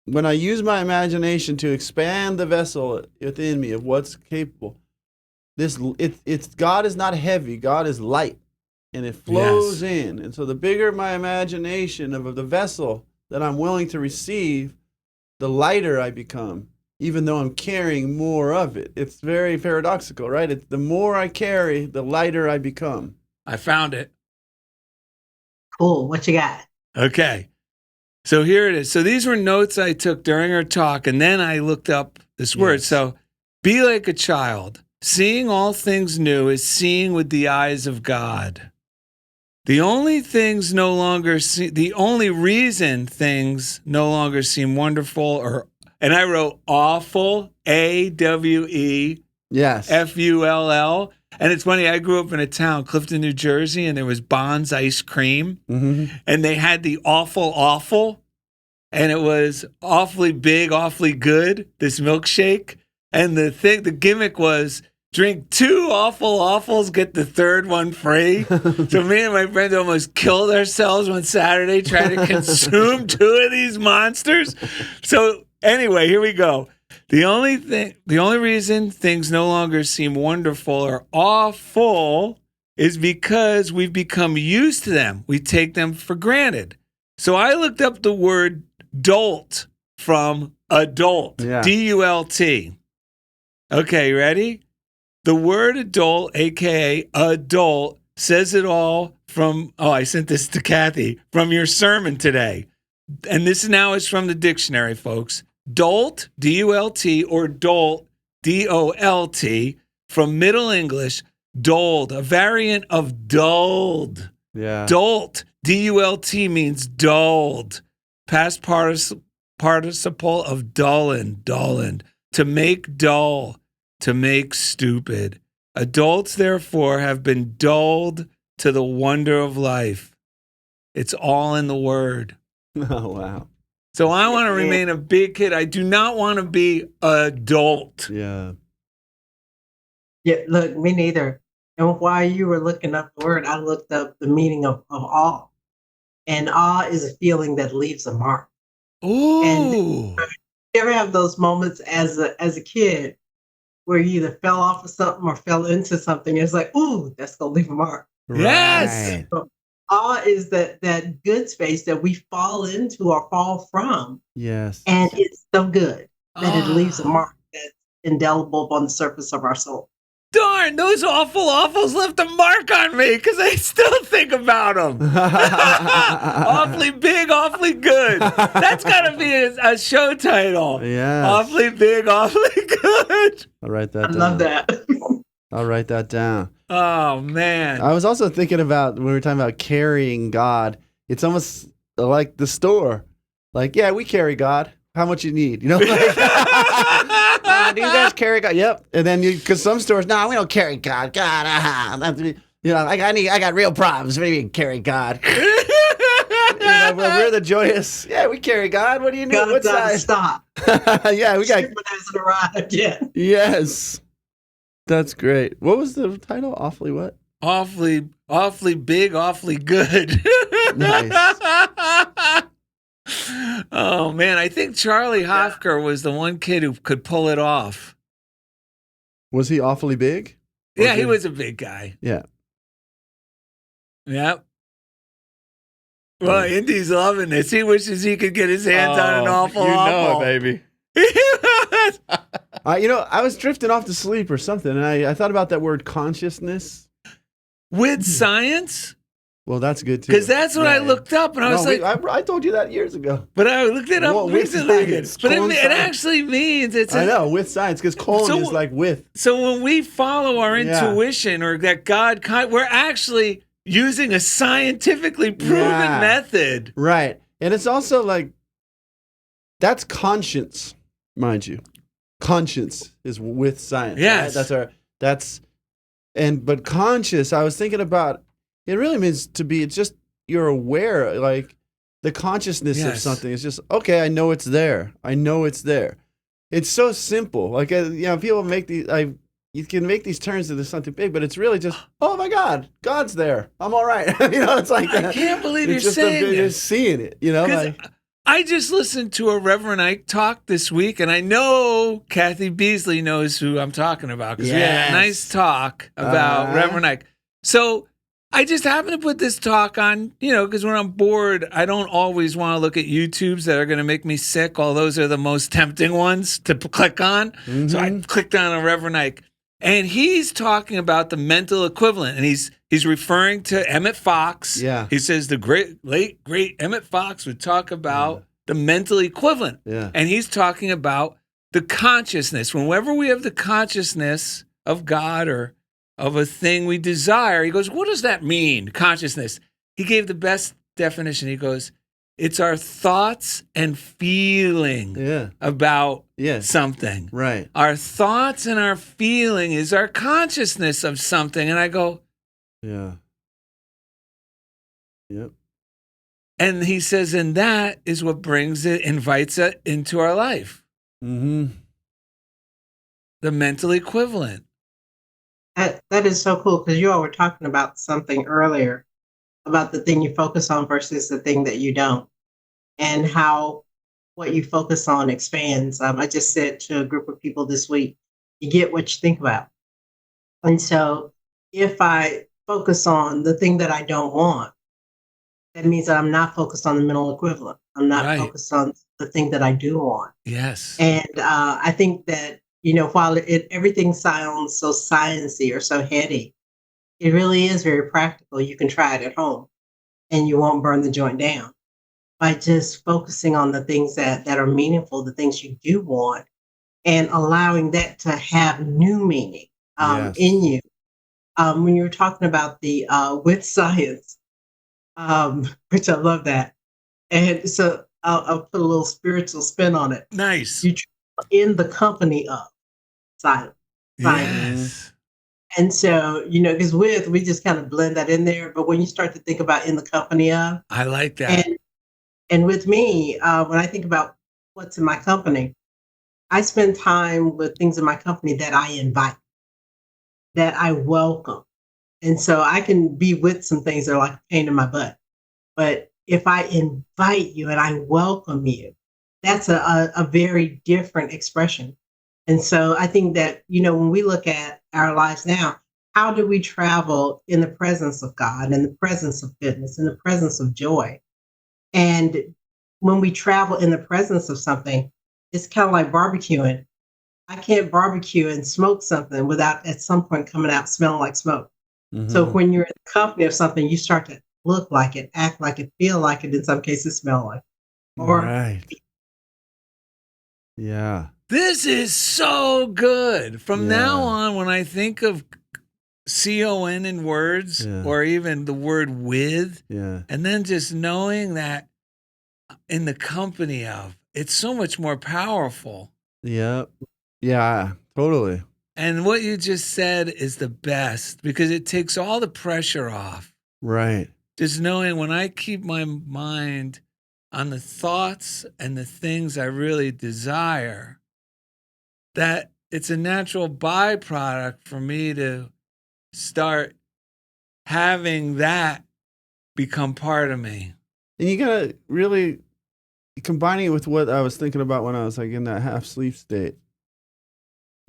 when I use my imagination to expand the vessel within me of what's capable. It's God is not heavy. God is light, and it flows in. And so the bigger my imagination of the vessel that I'm willing to receive, the lighter I become, even though I'm carrying more of it. It's very paradoxical, right? It's the more I carry, the lighter I become. I found it. Cool. What you got? Okay. So here it is. So these were notes I took during her talk, and then I looked up this word. Yes. So, be like a child. Seeing all things new is seeing with the eyes of God. The only reason things no longer seem wonderful and I wrote awful, AWEFULL. Yes. And it's funny, I grew up in a town, Clifton, New Jersey, and there was Bond's ice cream. Mm-hmm. And they had the awful, and it was awfully big, awfully good, this milkshake. And the gimmick was drink 2 awfuls, get the third one free. So me and my friend almost killed ourselves one Saturday trying to consume 2 of these monsters. So anyway, here we go. The only reason things no longer seem wonderful or awful is because we've become used to them. We take them for granted. So I looked up the word dolt from adult, Yeah. D-U-L-T. Okay, ready? The word adult, aka adult, says it all from, I sent this to Kathy, from your sermon today. And this now is from the dictionary, folks. Dolt, D-U-L-T, or dolt, D-O-L-T, from Middle English, doled, a variant of dulled. Yeah. Dolt, D-U-L-T, means dulled. Past participle of dullen, to make dull, to make stupid. Adults, therefore, have been dulled to the wonder of life. It's all in the word. Oh, wow. So I want to remain a big kid. I do not want to be adult. Yeah. Yeah, look, me neither. And while you were looking up the word, I looked up the meaning of awe. And awe is a feeling that leaves a mark. Ooh. And you ever have those moments as a kid where you either fell off of something or fell into something? It's like, ooh, that's gonna leave a mark. Yes. Right. So awe is that good space that we fall into or fall from. Yes. And it's so good that it leaves a Ah. mark that's indelible on the surface of our soul. Darn, those awfuls left a mark on me because I still think about them. Awfully big, awfully good. That's got to be a show title. Yes. Awfully big, awfully good. I'll write that I down. love that. I'll write that down. Oh, man. I was also thinking about when we were talking about carrying God, it's almost like the store. Like, yeah, we carry God. How much you need? You know, like, do you guys carry God? Yep. And then because some stores, no, we don't carry God. God, you know, I got real problems. What do you mean carry God? We're the joyous. Yeah, we carry God. What do you need? God What doesn't size? stop. Yeah, we got. Shipment hasn't arrived yet. Yes, that's great. What was the title? Awfully what? Awfully big, awfully good. Nice. Oh, man. I think Charlie Hofker was the one kid who could pull it off. Was he awfully big? Or Yeah, he did- was a big guy. Yeah. Yep. Well, Indy's loving this. He wishes he could get his hands on an awful. You know it, baby. You know, I was drifting off to sleep or something, and I thought about that word consciousness. With science? Well, that's good too. Because that's what I Yeah. looked up, and I was No, like, I told you that years ago. but I looked it up Well, with recently. science, But it colon science. actually means it's. I know, with science, because colon So- is like with. So when we follow our Yeah. intuition or that God, we're actually using a scientifically proven Yeah. method. Right. And it's also like, that's conscience, mind you. Conscience is with science. Yes. Right? But conscious, I was thinking about, it really means to be, it's just, you're aware, like the consciousness of Yes. something is just, okay, I know it's there. I know it's there. It's so simple. Like, people make these, you can make these turns into something big, but it's really just, oh my God, God's there. I'm all right. It's like I that. can't believe It's you're saying this. just seeing it, 'Cause like, I just listened to a Reverend Ike talk this week, and I know Kathy Beasley knows who I'm talking about because we had Yes. a nice talk about Uh-huh. Reverend Ike. So I just happened to put this talk on, because when I'm bored, I don't always want to look at YouTubes that are going to make me sick. All those are the most tempting ones to click on. So I clicked on a Reverend Ike, and he's talking about the mental equivalent, and he's referring to Emmett Fox. Yeah. He says the late great Emmett Fox would talk about the mental equivalent. Yeah. And he's talking about the consciousness. Whenever we have the consciousness of God or of a thing we desire, he goes, what does that mean, consciousness? He gave the best definition. He goes, it's our thoughts and feeling Yeah. about Yes. something. Right. Our thoughts and our feeling is our consciousness of something. And I go, Yeah. Yep. and he says, and that is what invites it into our life. Mm-hmm. The mental equivalent. That is so cool because you all were talking about something earlier about the thing you focus on versus the thing that you don't, and how what you focus on expands. I just said to a group of people this week, you get what you think about. And so if I focus on the thing that I don't want, that means that I'm not focused on the mental equivalent. I'm not Right. focused on the thing that I do want. Yes. And I think that, while everything sounds so sciencey or so heady, It really is very practical. You can try it at home and you won't burn the joint down by just focusing on the things that are meaningful, the things you do want, and allowing that to have new meaning Yes. in you. When you were talking about the with science, which I love that. And so I'll put a little spiritual spin on it. Nice. You in the company of science. Yes. And so, because we just kind of blend that in there. But when you start to think about in the company of, I like that. and with me, when I think about what's in my company, I spend time with things in my company that I invite, that I welcome. And so I can be with some things that are like a pain in my butt. But if I invite you and I welcome you, that's a very different expression. And so I think that, when we look at our lives now, how do we travel in the presence of God, in the presence of goodness, in the presence of joy? And when we travel in the presence of something, it's kind of like barbecuing. I can't barbecue and smoke something without at some point coming out smelling like smoke. So Mhm. when you're in the company of something, you start to look like it, act like it, feel like it, in some cases smell like it. Or Right. Yeah. This is so good. From now Yeah. on, when I think of CON in words Yeah. or even the word with, Yeah. and then just knowing that in the company of, it's so much more powerful. Yep. Yeah. Totally. And what you just said is the best because it takes all the pressure off. Right. Just knowing when I keep my mind on the thoughts and the things I really desire, that it's a natural byproduct for me to start having that become part of me. And you gotta really combining it with what I was thinking about when I was like in that half sleep state,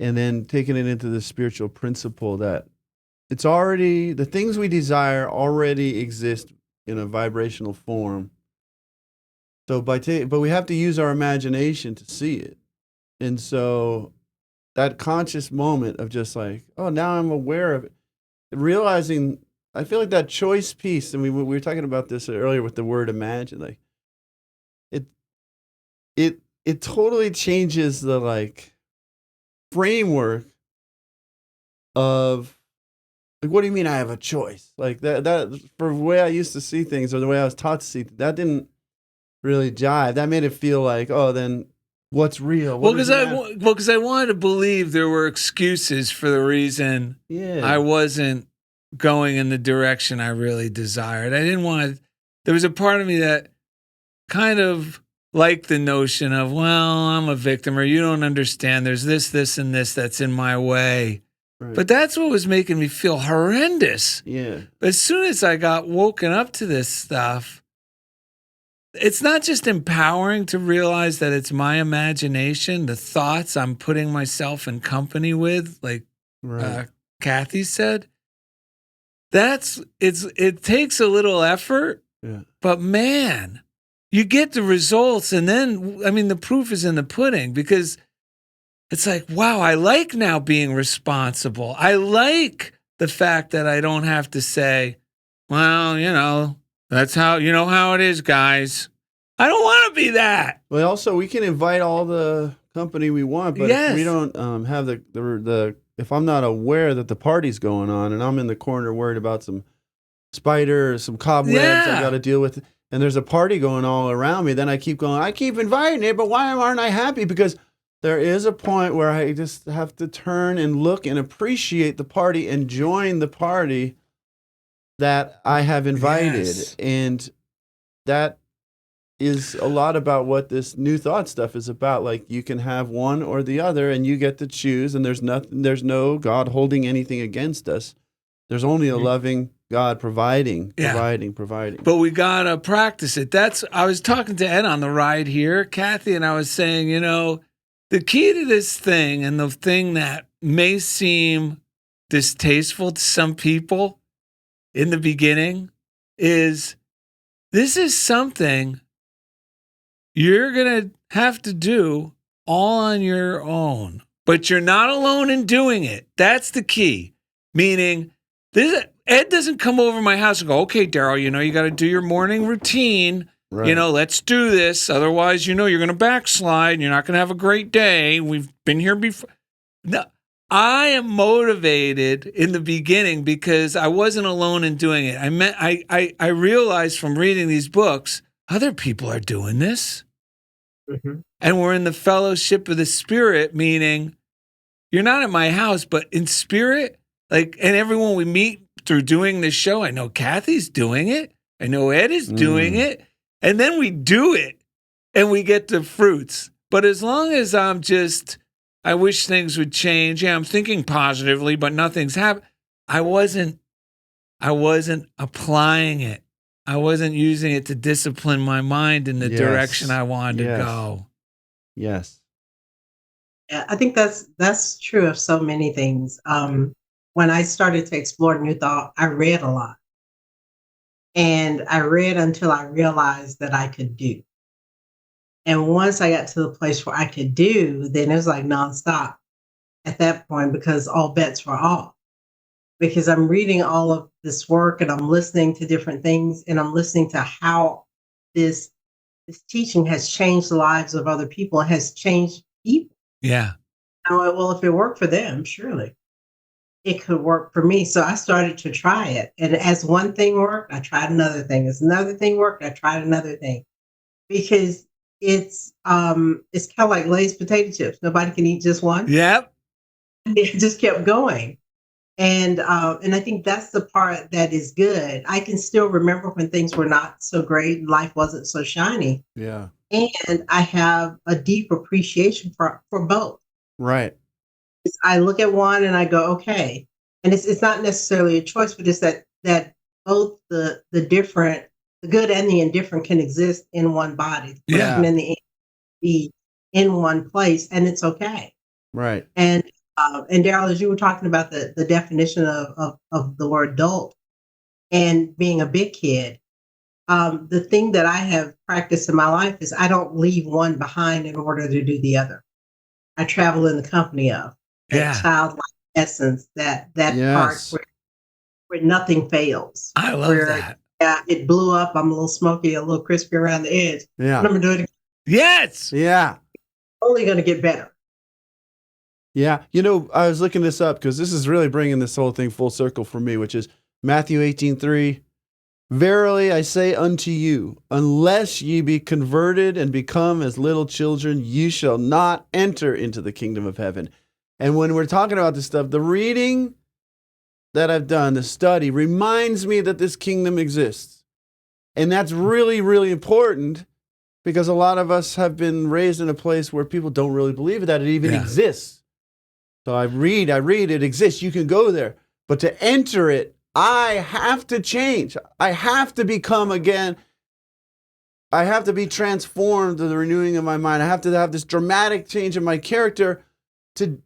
and then taking it into the spiritual principle that it's already the things we desire already exist in a vibrational form. So but we have to use our imagination to see it, and so that conscious moment of just like, oh, now I'm aware of it, realizing. I feel like that choice piece, and we were talking about this earlier with the word imagine, like it it totally changes the like framework of like, what do you mean I have a choice? Like that for the way I used to see things or the way I was taught to see that didn't really jive. That made it feel like, oh, then what's real? Well, because I wanted to believe there were excuses for the reason I wasn't going in the direction I really desired. I didn't want to. There was a part of me that kind of liked the notion of, well, I'm a victim, or you don't understand. There's this, and this that's in my way. Right. But that's what was making me feel horrendous. Yeah. As soon as I got woken up to this stuff, it's not just empowering to realize that it's my imagination, the thoughts I'm putting myself in company with, like Right. Kathy said. It takes a little effort, Yeah. but man, you get the results. And then, I mean, the proof is in the pudding because it's like, wow, I like now being responsible. I like the fact that I don't have to say, well, that's how it is, guys. I don't want to be that. Well, also we can invite all the company we want, but if we Yes. don't have the if I'm not aware that the party's going on and I'm in the corner worried about some spiders, some cobwebs I Yeah. got to deal with, and there's a party going all around me, then I keep inviting it, but why aren't I happy? Because there is a point where I just have to turn and look and appreciate the party and join the party that I have invited. Yes. And that is a lot about what this new thought stuff is about. Like, you can have one or the other and you get to choose, and there's no God holding anything against us. There's only a loving God providing. But we got to practice it. I was talking to Ed on the ride here, Kathy, and I was saying, the key to this thing, and the thing that may seem distasteful to some people in the beginning, is this is something you're going to have to do all on your own, but you're not alone in doing it. That's the key. Meaning, Ed doesn't come over my house and go, okay, Darrell, you got to do your morning routine. Right. Let's do this. Otherwise, you're going to backslide and you're not going to have a great day. We've been here before. No, I am motivated in the beginning because I wasn't alone in doing it. I realized from reading these books, other people are doing this. Mhm. And we're in the fellowship of the Spirit, meaning you're not at my house, but in spirit, and everyone we meet through doing this show, I know Kathy's doing it. I know Ed is doing it. And then we do it and we get the fruits. But as long as I wish things would change. Yeah, I'm thinking positively, but nothing's happened. I wasn't applying it. I wasn't using it to discipline my mind in the direction I wanted to go. Yes. Yeah, I think that's true of so many things. When I started to explore New Thought, I read a lot. And I read until I realized that I could do. And once I got to the place where I could do, then it was like nonstop at that point because all bets were off. Because I'm reading all of this work and I'm listening to different things and I'm listening to how this teaching has changed the lives of other people, has changed people. Yeah. Well, if it worked for them, surely it could work for me. So I started to try it. And as one thing worked, I tried another thing. As another thing worked, I tried another thing. Because it's kind of like Lay's potato chips. Nobody can eat just one. Yep. It just kept going. And I think that's the part that is good. I can still remember when things were not so great and life wasn't so shiny. Yeah. And I have a deep appreciation for both. Right. I look at one and I go, okay. And it's not necessarily a choice, but it's that both the different, the good and the indifferent can exist in one body. The person and the be in one place, and it's okay. Right. And Darrell, as you were talking about the definition of the word adult and being a big kid, the thing that I have practiced in my life is I don't leave one behind in order to do the other. I travel in the company of that childlike essence, that part where nothing fails. I love that. Yeah, it blew up. I'm a little smoky, a little crispy around the edge. Yeah. I'm gonna do it again. Yes. Yeah. Only gonna get better. Yeah. I was looking this up because this is really bringing this whole thing full circle for me, which is Matthew 18:3. Verily I say unto you, unless ye be converted and become as little children, you shall not enter into the kingdom of heaven. And when we're talking about this stuff, the reading that I've done, the study, reminds me that this kingdom exists. And that's really, really important because a lot of us have been raised in a place where people don't really believe that it even exists. So I read, it exists. You can go there. But to enter it, I have to change. I have to become again. I have to be transformed to the renewing of my mind. I have to have this dramatic change in my character to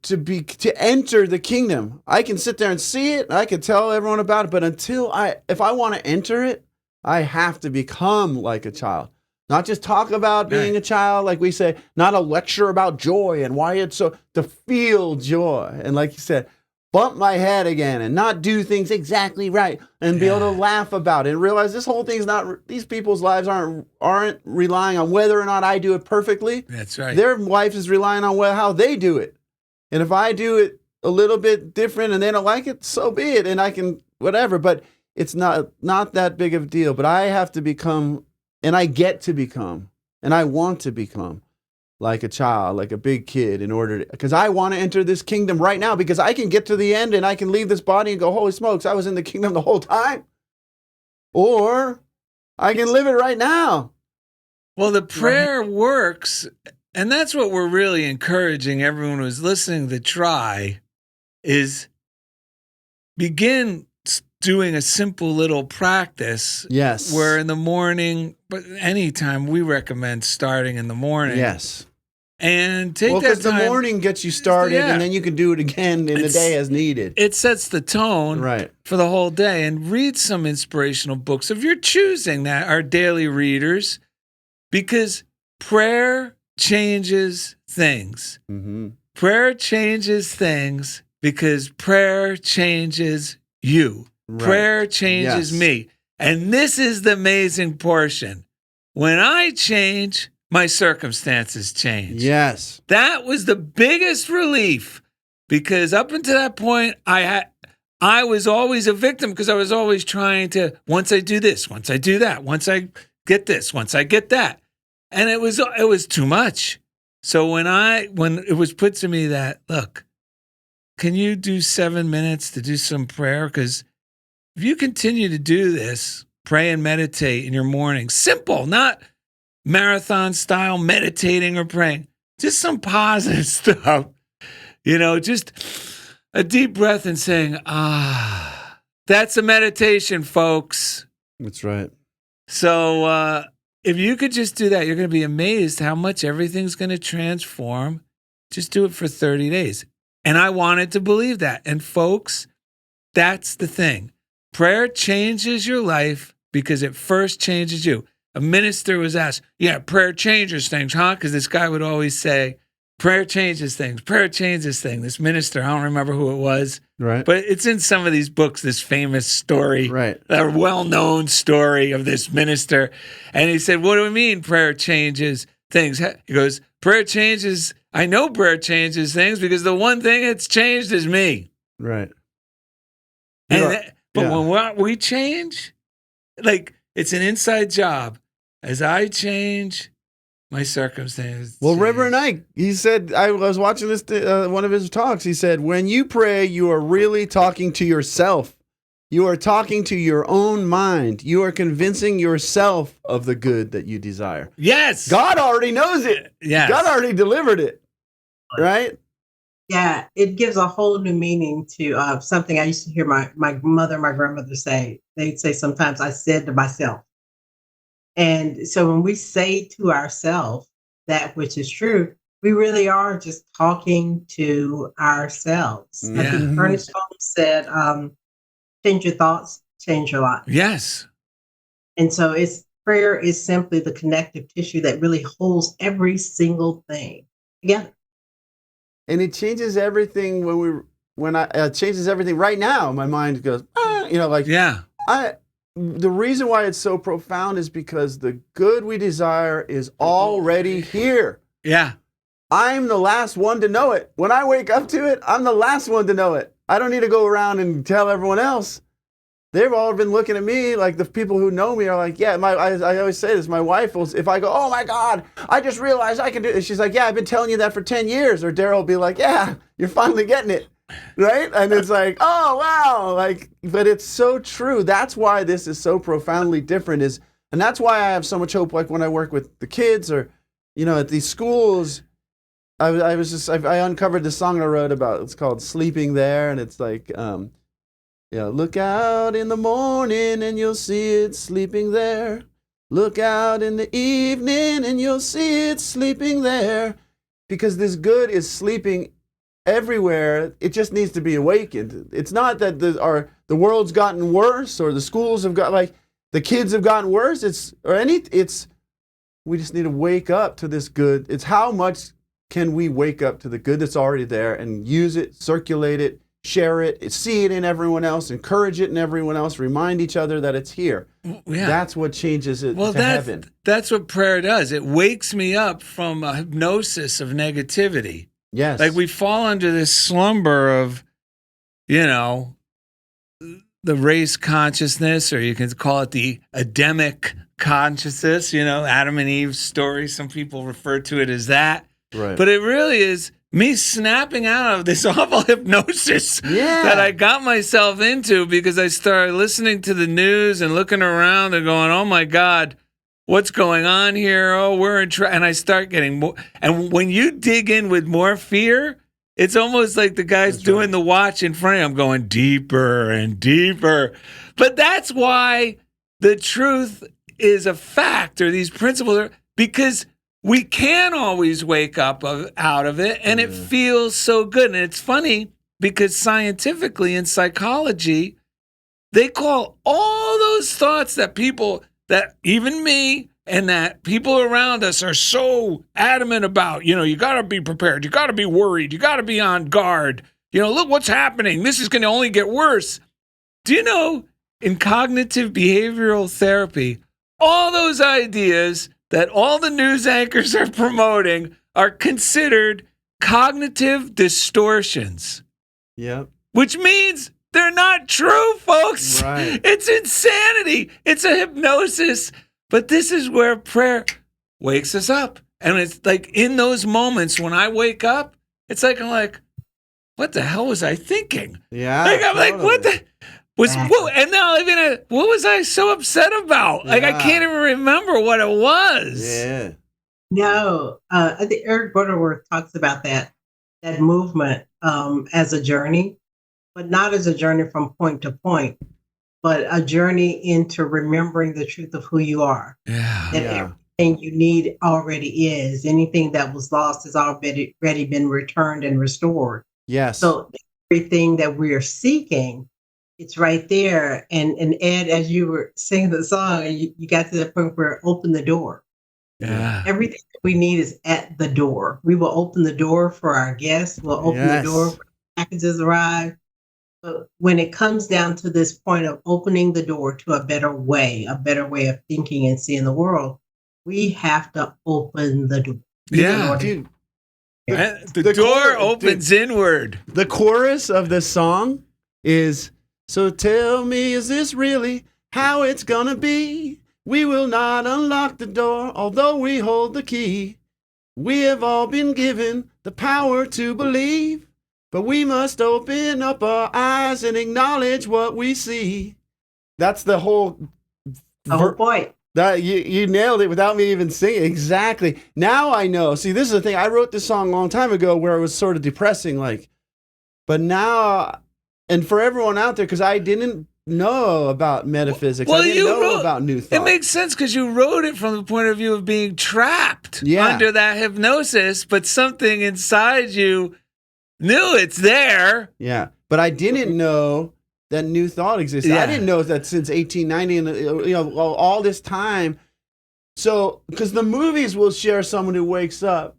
enter the kingdom. I can sit there and see it. I can tell everyone about it. But if I want to enter it, I have to become like a child. Not just talk about being a child, like we say, not a lecture about joy and why it's so, to feel joy. And like you said, bump my head again and not do things exactly right and be able to laugh about it and realize this whole thing's not, these people's lives aren't relying on whether or not I do it perfectly. That's right. Their life is relying on how they do it. And if I do it a little bit different and they don't like it, so be it. And I can, whatever, but it's not that big of a deal. But I have to become, and I get to become, and I want to become like a child, like a big kid because I want to enter this kingdom right now because I can get to the end and I can leave this body and go, holy smokes, I was in the kingdom the whole time. Or I can live it right now. Well, the prayer works, and that's what we're really encouraging everyone who's listening to try is begin doing a simple little practice. Yes. Where in the morning, but anytime we recommend starting in the morning. Yes. And take that time. Because the morning gets you started and then you can do it again in the day as needed. It sets the tone for the whole day. And read some inspirational books if you're choosing that, our daily readers, because prayer changes things. Mm-hmm. Prayer changes things because prayer changes you. Right. Prayer changes Yes. me. And this is the amazing portion. When I change, my circumstances change. Yes. That was the biggest relief because up until that point, I was always a victim because I was always trying to, once I do this, once I do that, once I get this, once I get that. And it was too much. So when it was put to me that, look, can you do 7 minutes to do some prayer? Because if you continue to do this, pray and meditate in your morning, simple, not marathon style meditating or praying, just some positive stuff, just a deep breath and saying, that's a meditation, folks. That's right. So if you could just do that, you're going to be amazed how much everything's going to transform. Just do it for 30 days. And I wanted to believe that. And folks, that's the thing. Prayer changes your life because it first changes you. A minister was asked, prayer changes things, huh? Because this guy would always say, prayer changes things. Prayer changes things. This minister, I don't remember who it was. Right. But it's in some of these books, this famous story, Right. a well-known story of this minister. And he said, what do we mean prayer changes things? He goes, I know prayer changes things because the one thing it's changed is me. Right. But when we change, like it's an inside job. As I change, my circumstances. Well, change. Reverend Ike, he said, I was watching this one of his talks. He said, when you pray, you are really talking to yourself. You are talking to your own mind. You are convincing yourself of the good that you desire. Yes. God already knows it. Yes. God already delivered it. Right? Yeah, it gives a whole new meaning to something I used to hear my mother, my grandmother say. They'd say sometimes, I said to myself. And so when we say to ourselves that which is true, we really are just talking to ourselves. I think Ernest Holmes said, change your thoughts, change your life. Yes. And so prayer is simply the connective tissue that really holds every single thing together. And it changes everything it changes everything right now. My mind goes, the reason why it's so profound is because the good we desire is already here. Yeah. I'm the last one to know it. When I wake up to it, I'm the last one to know it. I don't need to go around and tell everyone else. They've all been looking at me like the people who know me are like, I always say this. My wife will, if I go, oh my God, I just realized I can do it. She's like, I've been telling you that for 10 years. Or Darrell will be like, you're finally getting it. Right? And it's like, oh, wow. But it's so true. That's why this is so profoundly different and that's why I have so much hope. Like when I work with the kids or, at these schools, I uncovered this song I wrote about. It's called Sleeping There. And it's like, look out in the morning and you'll see it sleeping there. Look out in the evening and you'll see it sleeping there. Because this good is sleeping everywhere. It just needs to be awakened. It's not that the world's gotten worse or the schools have got the kids have gotten worse. We just need to wake up to this good. It's how much can we wake up to the good that's already there and use it, circulate it, share it, see it in everyone else, encourage it in everyone else, remind each other that it's here. Yeah. That's what changes it to heaven. That's what prayer does. It wakes me up from a hypnosis of negativity. Yes. Like we fall under this slumber of, the race consciousness, or you can call it the Adamic consciousness, Adam and Eve's story. Some people refer to it as that. Right. But it really is me snapping out of this awful hypnosis that I got myself into because I started listening to the news and looking around and going, oh my God, what's going on here? Oh, we're in trouble. And I start getting more. And when you dig in with more fear, it's almost like the guy's doing the watch in front of him going deeper and deeper. But that's why the truth is a fact, or these principles are, because we can always wake up out of it, and it feels so good. And it's funny because scientifically in psychology, they call all those thoughts that even me and that people around us are so adamant about, you got to be prepared. You got to be worried. You got to be on guard. Look what's happening. This is going to only get worse. Do you know in cognitive behavioral therapy, all those ideas that all the news anchors are promoting are considered cognitive distortions, Yep. which means they're not true, folks. Right. It's insanity. It's a hypnosis. But this is where prayer wakes us up. And it's like in those moments when I wake up, it's like I'm like, what the hell was I thinking? Yeah. Like I'm like, what the was what, and now even what was I so upset about? Like I Yeah. can't even remember what it was. Yeah. No, I think Eric Butterworth talks about that movement as a journey, but not as a journey from point to point, but a journey into remembering the truth of who you are. Yeah. That Yeah. everything you need already is. Anything that was lost has already been returned and restored. Yes. So everything that we are seeking, it's right there. And Ed, as you were singing the song, you got to the point where open the door. Yeah. Everything that we need is at the door. We will open the door for our guests. We'll open the door Yes. when packages arrive. But when it comes down to this point of opening the door to a better way of thinking and seeing the world, we have to open the door. Yeah. Dude, The The door chorus- opens inward. the chorus of this song is, so tell me, is this really how it's gonna be? We will not unlock the door, although we hold the key. We have all been given the power to believe, but we must open up our eyes and acknowledge what we see. That's the whole Oh boy. that you nailed it without me even singing. Exactly. Now I know. See, this is the thing. I wrote this song a long time ago where it was sort of depressing, like, but now, and for everyone out there, because I didn't know about metaphysics. Well, I didn't you know wrote- about new It thought. makes sense because you wrote it from the point of view of being trapped under that hypnosis, but something inside you knew it's there. Yeah, but I didn't know that new thought existed. Yeah. I didn't know that since 1890 and all this time. So, because the movies will share someone who wakes up,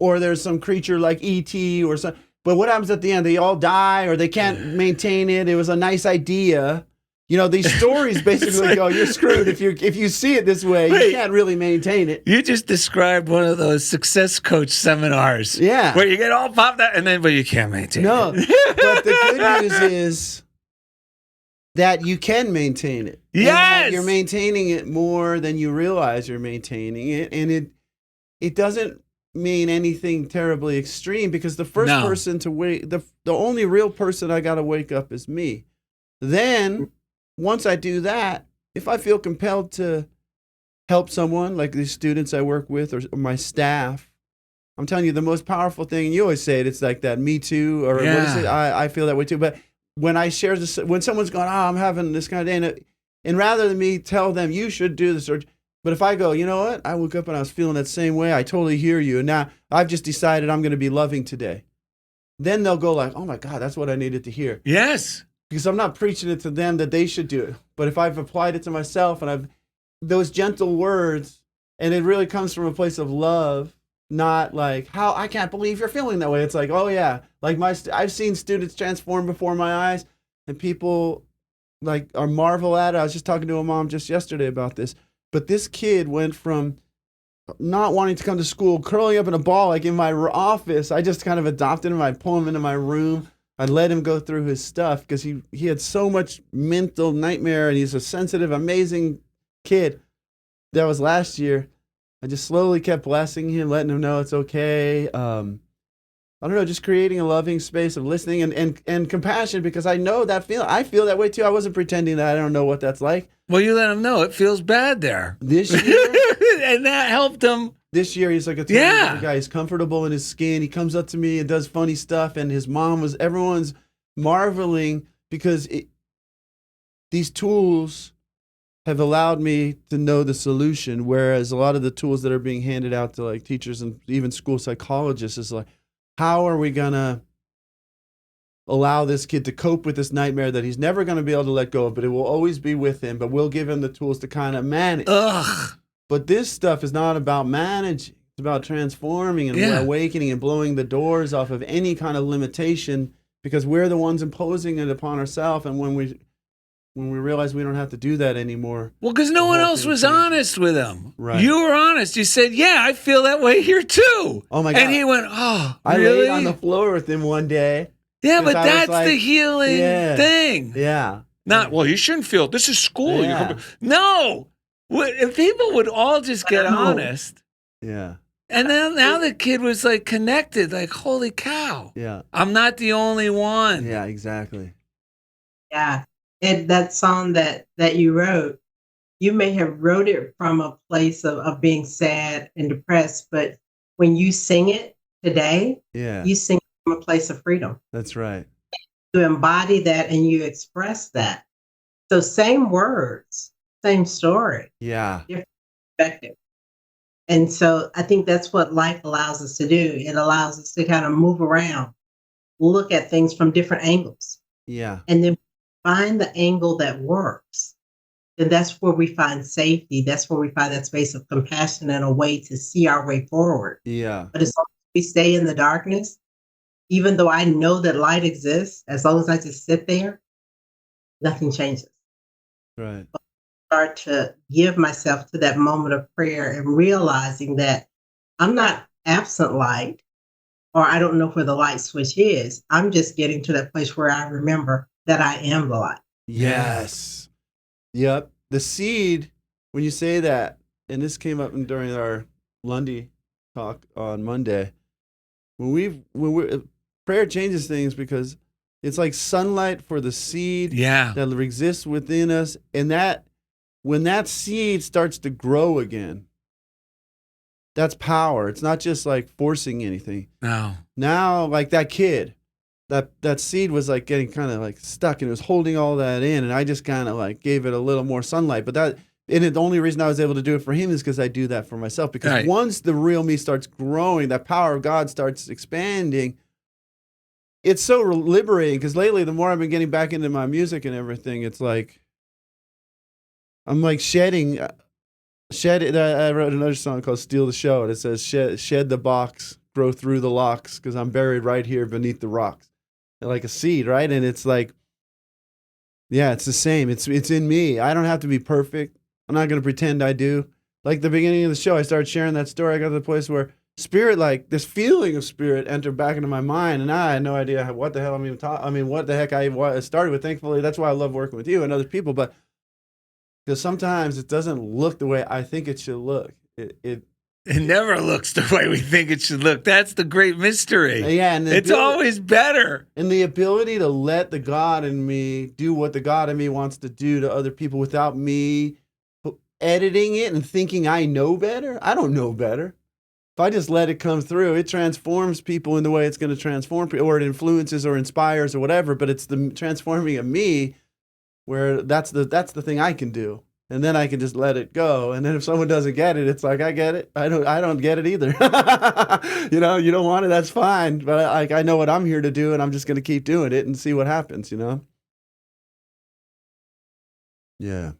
or there's some creature like ET or something. But what happens at the end? They all die, or they can't maintain it. It was a nice idea. These stories basically go, you're screwed if you see it this way. Wait. You can't really maintain it. You just described one of those success coach seminars. Yeah. Where you get all popped out but you can't maintain No, it. but the good news is that you can maintain it. And that Yes! you're maintaining it more than you realize you're maintaining it, and it doesn't mean anything terribly extreme, because the first No. person to wake, the only real person I got to wake up is me. Then once I do that, if I feel compelled to help someone, like these students I work with or my staff, I'm telling you, the most powerful thing, and you always say it, it's like that Me Too, or what is it? I feel that way too. But when I share this, when someone's going, I'm having this kind of day, and rather than me tell them, you should do this, but if I go, you know what? I woke up and I was feeling that same way. I totally hear you. And now I've just decided I'm going to be loving today. Then they'll go like, oh my God, that's what I needed to hear. Yes. Because I'm not preaching it to them that they should do it. But if I've applied it to myself and I've those gentle words, and it really comes from a place of love, not like, how I can't believe you're feeling that way. It's like, oh yeah, like I've seen students transform before my eyes, and people like are marvel at it. I was just talking to a mom just yesterday about this. But this kid went from not wanting to come to school, curling up in a ball like in my office. I just kind of adopted him. I'd pull him into my room. I'd let him go through his stuff because he had so much mental nightmare, and he's a sensitive, amazing kid. That was last year. I just slowly kept blessing him, letting him know it's okay. I don't know, just creating a loving space of listening and compassion, because I know that feeling. I feel that way too. I wasn't pretending that I don't know what that's like. Well, you let him know it feels bad there. This year, And that helped him. he's like a totally different guy. He's comfortable in his skin. He comes up to me and does funny stuff. And his mom everyone's marveling because these tools have allowed me to know the solution. Whereas a lot of the tools that are being handed out to like teachers and even school psychologists is like, how are we going to allow this kid to cope with this nightmare that he's never going to be able to let go of, but it will always be with him, but we'll give him the tools to kind of manage. Ugh. But this stuff is not about managing. It's about transforming and awakening and blowing the doors off of any kind of limitation, because we're the ones imposing it upon ourselves. And when when we realize we don't have to do that anymore. Well, because no The one whole else thing was changes. honest with him. Right. You were honest. You said, "Yeah, I feel that way here too." Oh my God. And he went, "Oh, I really?" laid on the floor with him one day. Yeah, 'cause but I was that's like, the healing yeah, thing. Yeah. Not, well, you shouldn't feel it. This is school. Yeah. No. If people would all just get No. honest. Yeah. And then now the kid was like connected, like, holy cow. Yeah. I'm not the only one. Yeah, exactly. Yeah. And that song that you wrote, you may have wrote it from a place of being sad and depressed, but when you sing it today, Yeah. you sing it from a place of freedom. That's right. You embody that and you express that. So same words, same story, Yeah. different perspective. And so I think that's what life allows us to do. It allows us to kind of move around, look at things from different angles, Yeah. and then find the angle that works. And that's where we find safety. That's where we find that space of compassion and a way to see our way forward. Yeah. But as long as we stay in the darkness, even though I know that light exists, as long as I just sit there, nothing changes. Right. Start to give myself to that moment of prayer and realizing that I'm not absent light, or I don't know where the light switch is. I'm just getting to that place where I remember that I am the light. Yes. Yep. The seed, when you say that, and this came up during our Lundy talk on Monday, prayer changes things because it's like sunlight for the seed Yeah. that exists within us, and that when that seed starts to grow again, that's power. It's not just like forcing anything. No. Now, like that kid, that seed was like getting kind of like stuck, and it was holding all that in, and I just kind of like gave it a little more sunlight. But the only reason I was able to do it for him is because I do that for myself. Because Right. once the real me starts growing, that power of God starts expanding. It's so liberating. Because lately, the more I've been getting back into my music and everything, it's like I'm like shedding. I wrote another song called "Steal the Show," and it says, "Shed the box, grow through the locks, because I'm buried right here beneath the rocks." Like a seed, right? And it's like, yeah, it's the same. It's in me. I don't have to be perfect. I'm not going to pretend I do. Like the beginning of the show, I started sharing that story. I got to the place where spirit, like this feeling of spirit, entered back into my mind, and I had no idea what the hell I'm even talking. I mean, what the heck I started with. Thankfully, that's why I love working with you and other people. But because sometimes it doesn't look the way I think it should look. It never looks the way we think it should look. That's the great mystery. Yeah, and it's always better. And the ability to let the God in me do what the God in me wants to do to other people without me editing it and thinking I know better. I don't know better. If I just let it come through, it transforms people in the way it's going to transform people, or it influences or inspires or whatever. But it's the transforming of me where that's the thing I can do. And then I can just let it go. And then if someone doesn't get it, it's like, I get it. I don't get it either. You know, you don't want it, that's fine. But I know what I'm here to do, and I'm just going to keep doing it and see what happens, you know? Yeah.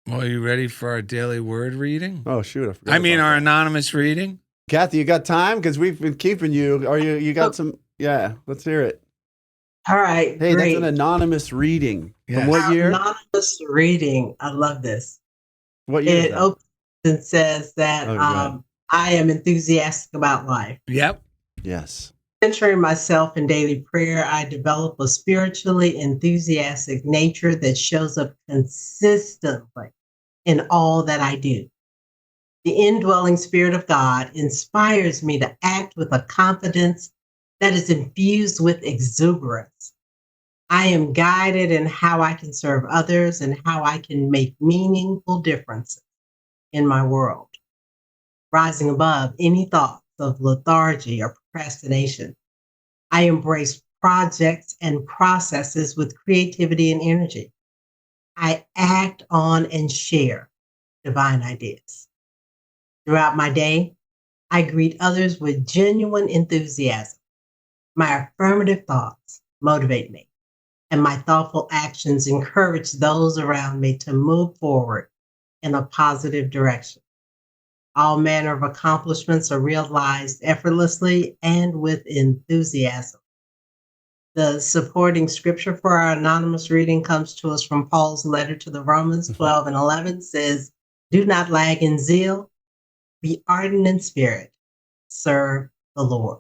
Well, are you ready for our daily word reading? Oh, shoot. I mean, about our that. anonymous reading? Kathy, you got time? Because we've been keeping you. Are you got some? Yeah, let's hear it. All right. Hey, great. that's an anonymous reading. Yes. From what year? Anonymous reading. I love this. What year is It that? opens and says that Oh, right. I am enthusiastic about life. Yep. Yes. Centering myself in daily prayer, I develop a spiritually enthusiastic nature that shows up consistently in all that I do. The indwelling Spirit of God inspires me to act with a confidence that is infused with exuberance. I am guided in how I can serve others and how I can make meaningful differences in my world, rising above any thoughts of lethargy or procrastination. I embrace projects and processes with creativity and energy. I act on and share divine ideas. Throughout my day, I greet others with genuine enthusiasm. My affirmative thoughts motivate me, and my thoughtful actions encourage those around me to move forward in a positive direction. All manner of accomplishments are realized effortlessly and with enthusiasm. The supporting scripture for our anonymous reading comes to us from Paul's letter to the Romans 12 and 11 says, "Do not lag in zeal, be ardent in spirit, serve the Lord."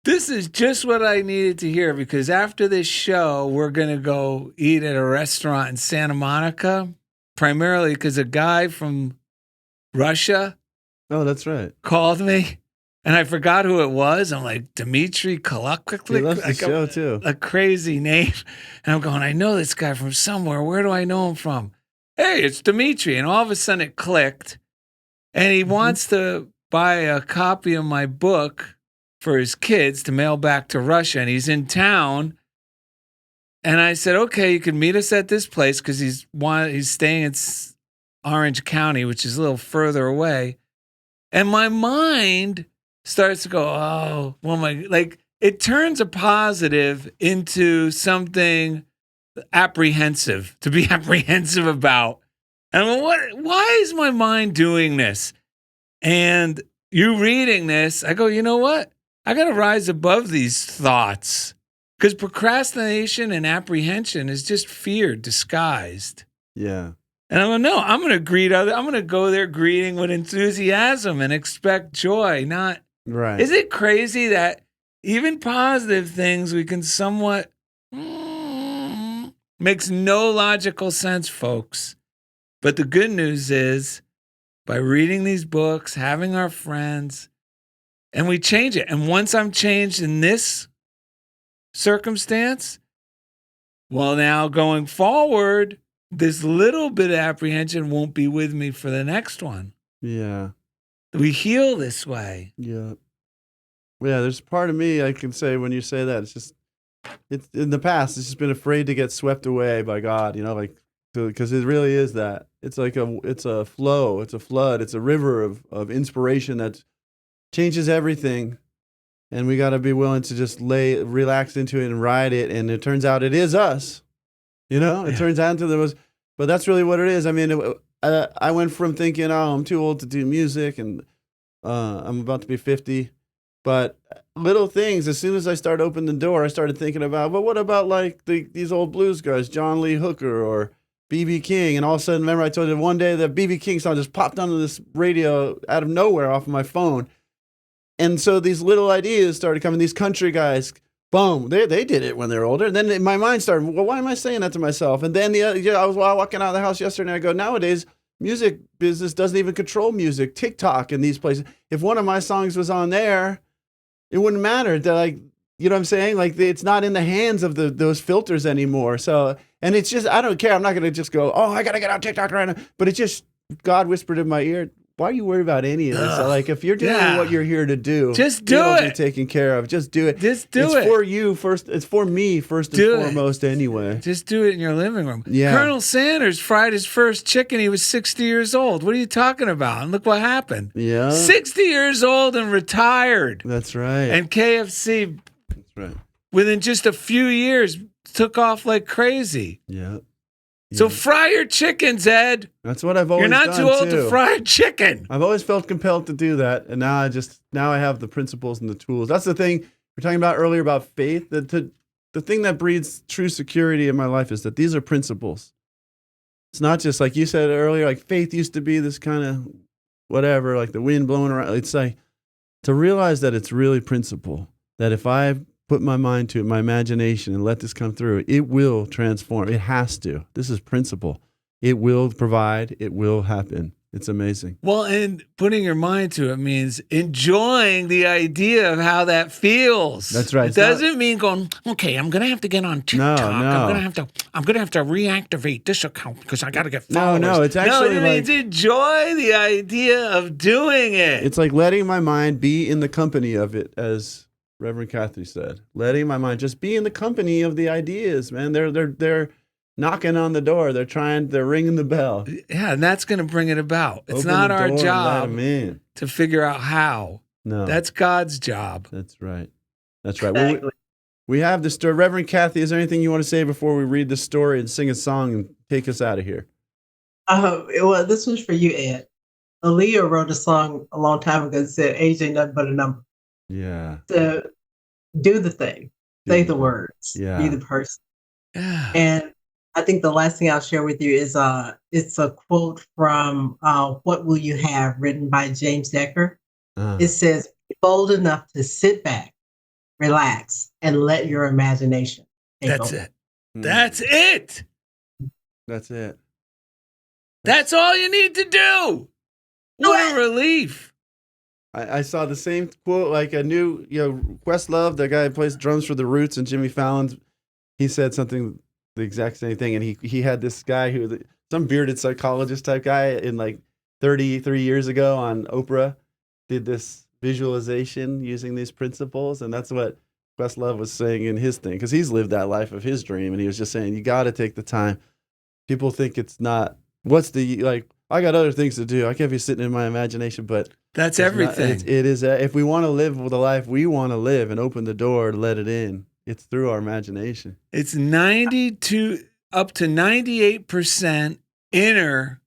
This is just what I needed to hear, because after this show, we're going to go eat at a restaurant in Santa Monica, primarily because a guy from Russia Oh, that's right. called me, and I forgot who it was. I'm like, Dmitry Koloklik, He loves the like show too. a crazy name. And I'm going, I know this guy from somewhere. Where do I know him from? Hey, it's Dmitry. And all of a sudden it clicked. And he wants to buy a copy of my book for his kids to mail back to Russia. And he's in town. And I said, okay, you can meet us at this place, because he's staying in Orange County, which is a little further away. And my mind starts to go, oh, well, it turns a positive into something apprehensive, to be apprehensive about. And I'm like, why is my mind doing this? And you reading this, I go, you know what? I got to rise above these thoughts, because procrastination and apprehension is just fear disguised. Yeah. And I'm going, no, I'm going to go there greeting with enthusiasm and expect joy, not. Right. Is it crazy that even positive things we can somewhat makes no logical sense, folks. But the good news is, by reading these books, having our friends, and we change it. And once I'm changed in this circumstance, well, now going forward, this little bit of apprehension won't be with me for the next one. Yeah. We heal this way. Yeah. Yeah, there's part of me I can say when you say that, it's in the past, it's just been afraid to get swept away by God, because it really is that. It's like it's a flow, it's a flood, it's a river of inspiration that changes everything. And we got to be willing to just relax into it and ride it. And it turns out it is us. It turns out but that's really what it is. I mean, I went from thinking, oh, I'm too old to do music, and I'm about to be 50. But little things, as soon as I started opening the door, I started thinking about, well, what about like these old blues guys, John Lee Hooker or B.B. King? And all of a sudden, remember I told you one day that B.B. King song just popped onto this radio out of nowhere off of my phone. And so these little ideas started coming. These country guys, boom, they did it when they were older. And then my mind started, well, why am I saying that to myself? And then I was walking out of the house yesterday, and I go, nowadays, music business doesn't even control music. TikTok and these places. If one of my songs was on there, it wouldn't matter. They're you know what I'm saying? It's not in the hands of those filters anymore. So, and it's just, I don't care. I'm not going to just go, oh, I got to get on TikTok right now. But it just, God whispered in my ear, why are you worried about any of this? So if you're doing what you're here to do, just do it. Be taken care of. Just do it. Just do it. It's for you first. It's for me first and foremost anyway. Just do it in your living room. Yeah. Colonel Sanders fried his first chicken. He was 60 years old. What are you talking about? And look what happened. Yeah. 60 years old and retired. That's right. And KFC, that's right, within just a few years, took off like crazy. Yeah. So fry your chickens, Ed. That's what I've always done. You're not too old to fry a chicken. I've always felt compelled to do that, and now I have the principles and the tools. That's the thing we're talking about earlier about faith. The thing that breeds true security in my life is that these are principles. It's not just like you said earlier, like faith used to be this kind of whatever, like the wind blowing around. It's like to realize that it's really principle. That if I put my mind to it, my imagination, and let this come through, it will transform. It has to. This is principle. It will provide. It will happen. It's amazing. Well, and putting your mind to it means enjoying the idea of how that feels. That's right. It doesn't mean going, okay, I'm going to have to get on TikTok. No. I'm going to have to reactivate this account because I got to get followers. No, it's actually it means enjoy the idea of doing it. It's like letting my mind be in the company of it, as Reverend Kathy said. Letting my mind just be in the company of the ideas, man. They're knocking on the door. They're ringing the bell. Yeah, and that's going to bring it about. It's Open not the our door job and let 'em in. to figure out how. No. That's God's job. That's right. That's right. Exactly. Well, we have the story. Reverend Kathy, is there anything you want to say before we read the story and sing a song and take us out of here? Well, this was for you, Ed. Aaliyah wrote a song a long time ago that said, age ain't nothing but a number. Yeah. To do the thing. Say the words. Yeah. Be the person. Yeah. And I think the last thing I'll share with you is it's a quote from What Will You Have, written by James Decker. It says, "Be bold enough to sit back, relax, and let your imagination take That's over." it. That's it. That's it. That's all you need to do. What a relief. I saw the same quote, like a new, Questlove, the guy who plays drums for the Roots and Jimmy Fallon, he said something, the exact same thing. And he had this guy some bearded psychologist type guy in like 33 years ago on Oprah, did this visualization using these principles. And that's what Questlove was saying in his thing, because he's lived that life of his dream. And he was just saying, you got to take the time. People think it's not, I got other things to do. I can't be sitting in my imagination, but that's everything. It is. If we want to live the life we want to live and open the door to let it in, it's through our imagination. It's 92 up to 98% inner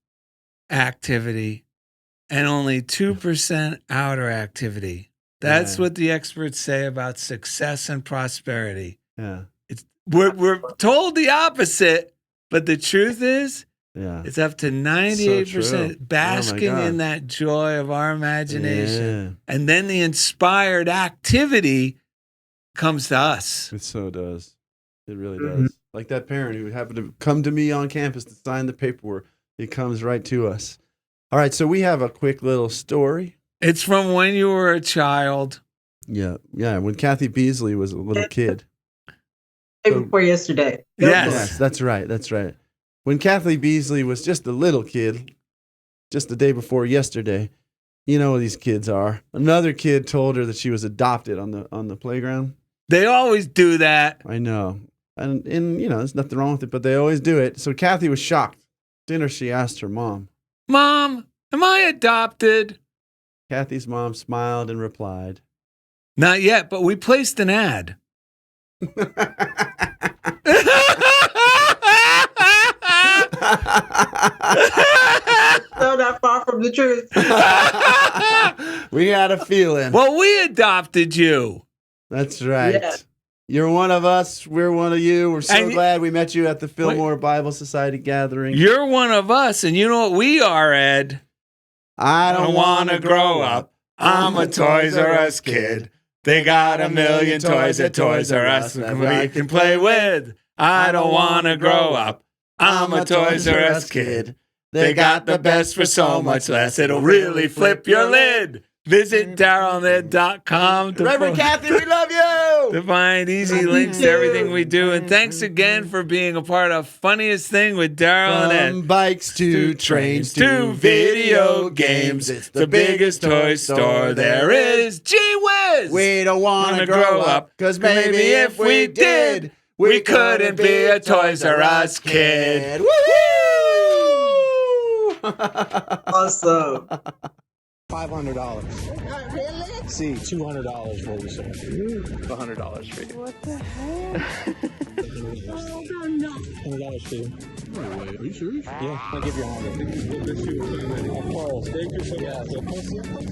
activity and only 2% outer activity. That's what the experts say about success and prosperity. Yeah. We're told the opposite, but the truth is, it's up to 98% basking in that joy of our imagination. Yeah. And then the inspired activity comes to us. It so does. It really does. Like that parent who happened to come to me on campus to sign the paperwork. It comes right to us. All right, so we have a quick little story. It's from when you were a child. Yeah, when Kathy Beasley was a little kid. Day before yesterday. Yes, that's right. When Kathy Beasley was just a little kid, just the day before yesterday, you know what these kids are. Another kid told her that she was adopted on the playground. They always do that. I know. And there's nothing wrong with it, but they always do it. So Kathy was shocked. Dinner, she asked her mom, "Mom, am I adopted?" Kathy's mom smiled and replied, "Not yet, but we placed an ad." So not far from the truth. We had a feeling. Well, we adopted you. That's right. Yeah. You're one of us. We're one of you. We're so glad we met you at the Fillmore Bible Society gathering. You're one of us, and you know what we are, Ed? I don't want to grow up. I'm a Toys R Us kid. They got a million toys at Toys R Us that we can play with. I don't want to grow up. I'm a Toys R Us kid. They got the best for so much less. It'll really flip your lid. Visit DarrellandEd.com. Reverend Kathy, we love you! To find easy links to everything we do. And thanks again for being a part of Funniest Thing with Darrell and Ed. From bikes to trains to video games, it's the biggest toy store there is. Gee whiz! We don't want to grow up, because maybe if we did, we couldn't be a Toys R Us kid. Woohoo! Awesome. $500. Really? See, $200 for you, sir. $100 for you. What the heck? Oh, no. $100 for you. No way. Are you serious? Yeah, I'll give you 100. Let's see what's on that. Of course. Thank you so much.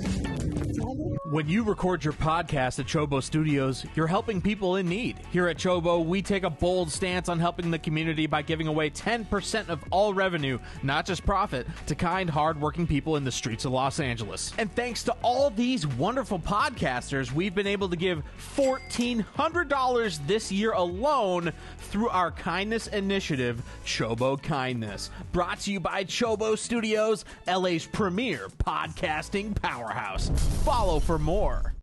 When you record your podcast at CHOBO Studios, you're helping people in need. Here at CHOBO, we take a bold stance on helping the community by giving away 10% of all revenue, not just profit, to kind, hard-working people in the streets of Los Angeles. And thanks to all these wonderful podcasters, we've been able to give $1,400 this year alone through our kindness initiative, CHOBO Kindness. Brought to you by CHOBO Studios, LA's premier podcasting powerhouse. Follow for more.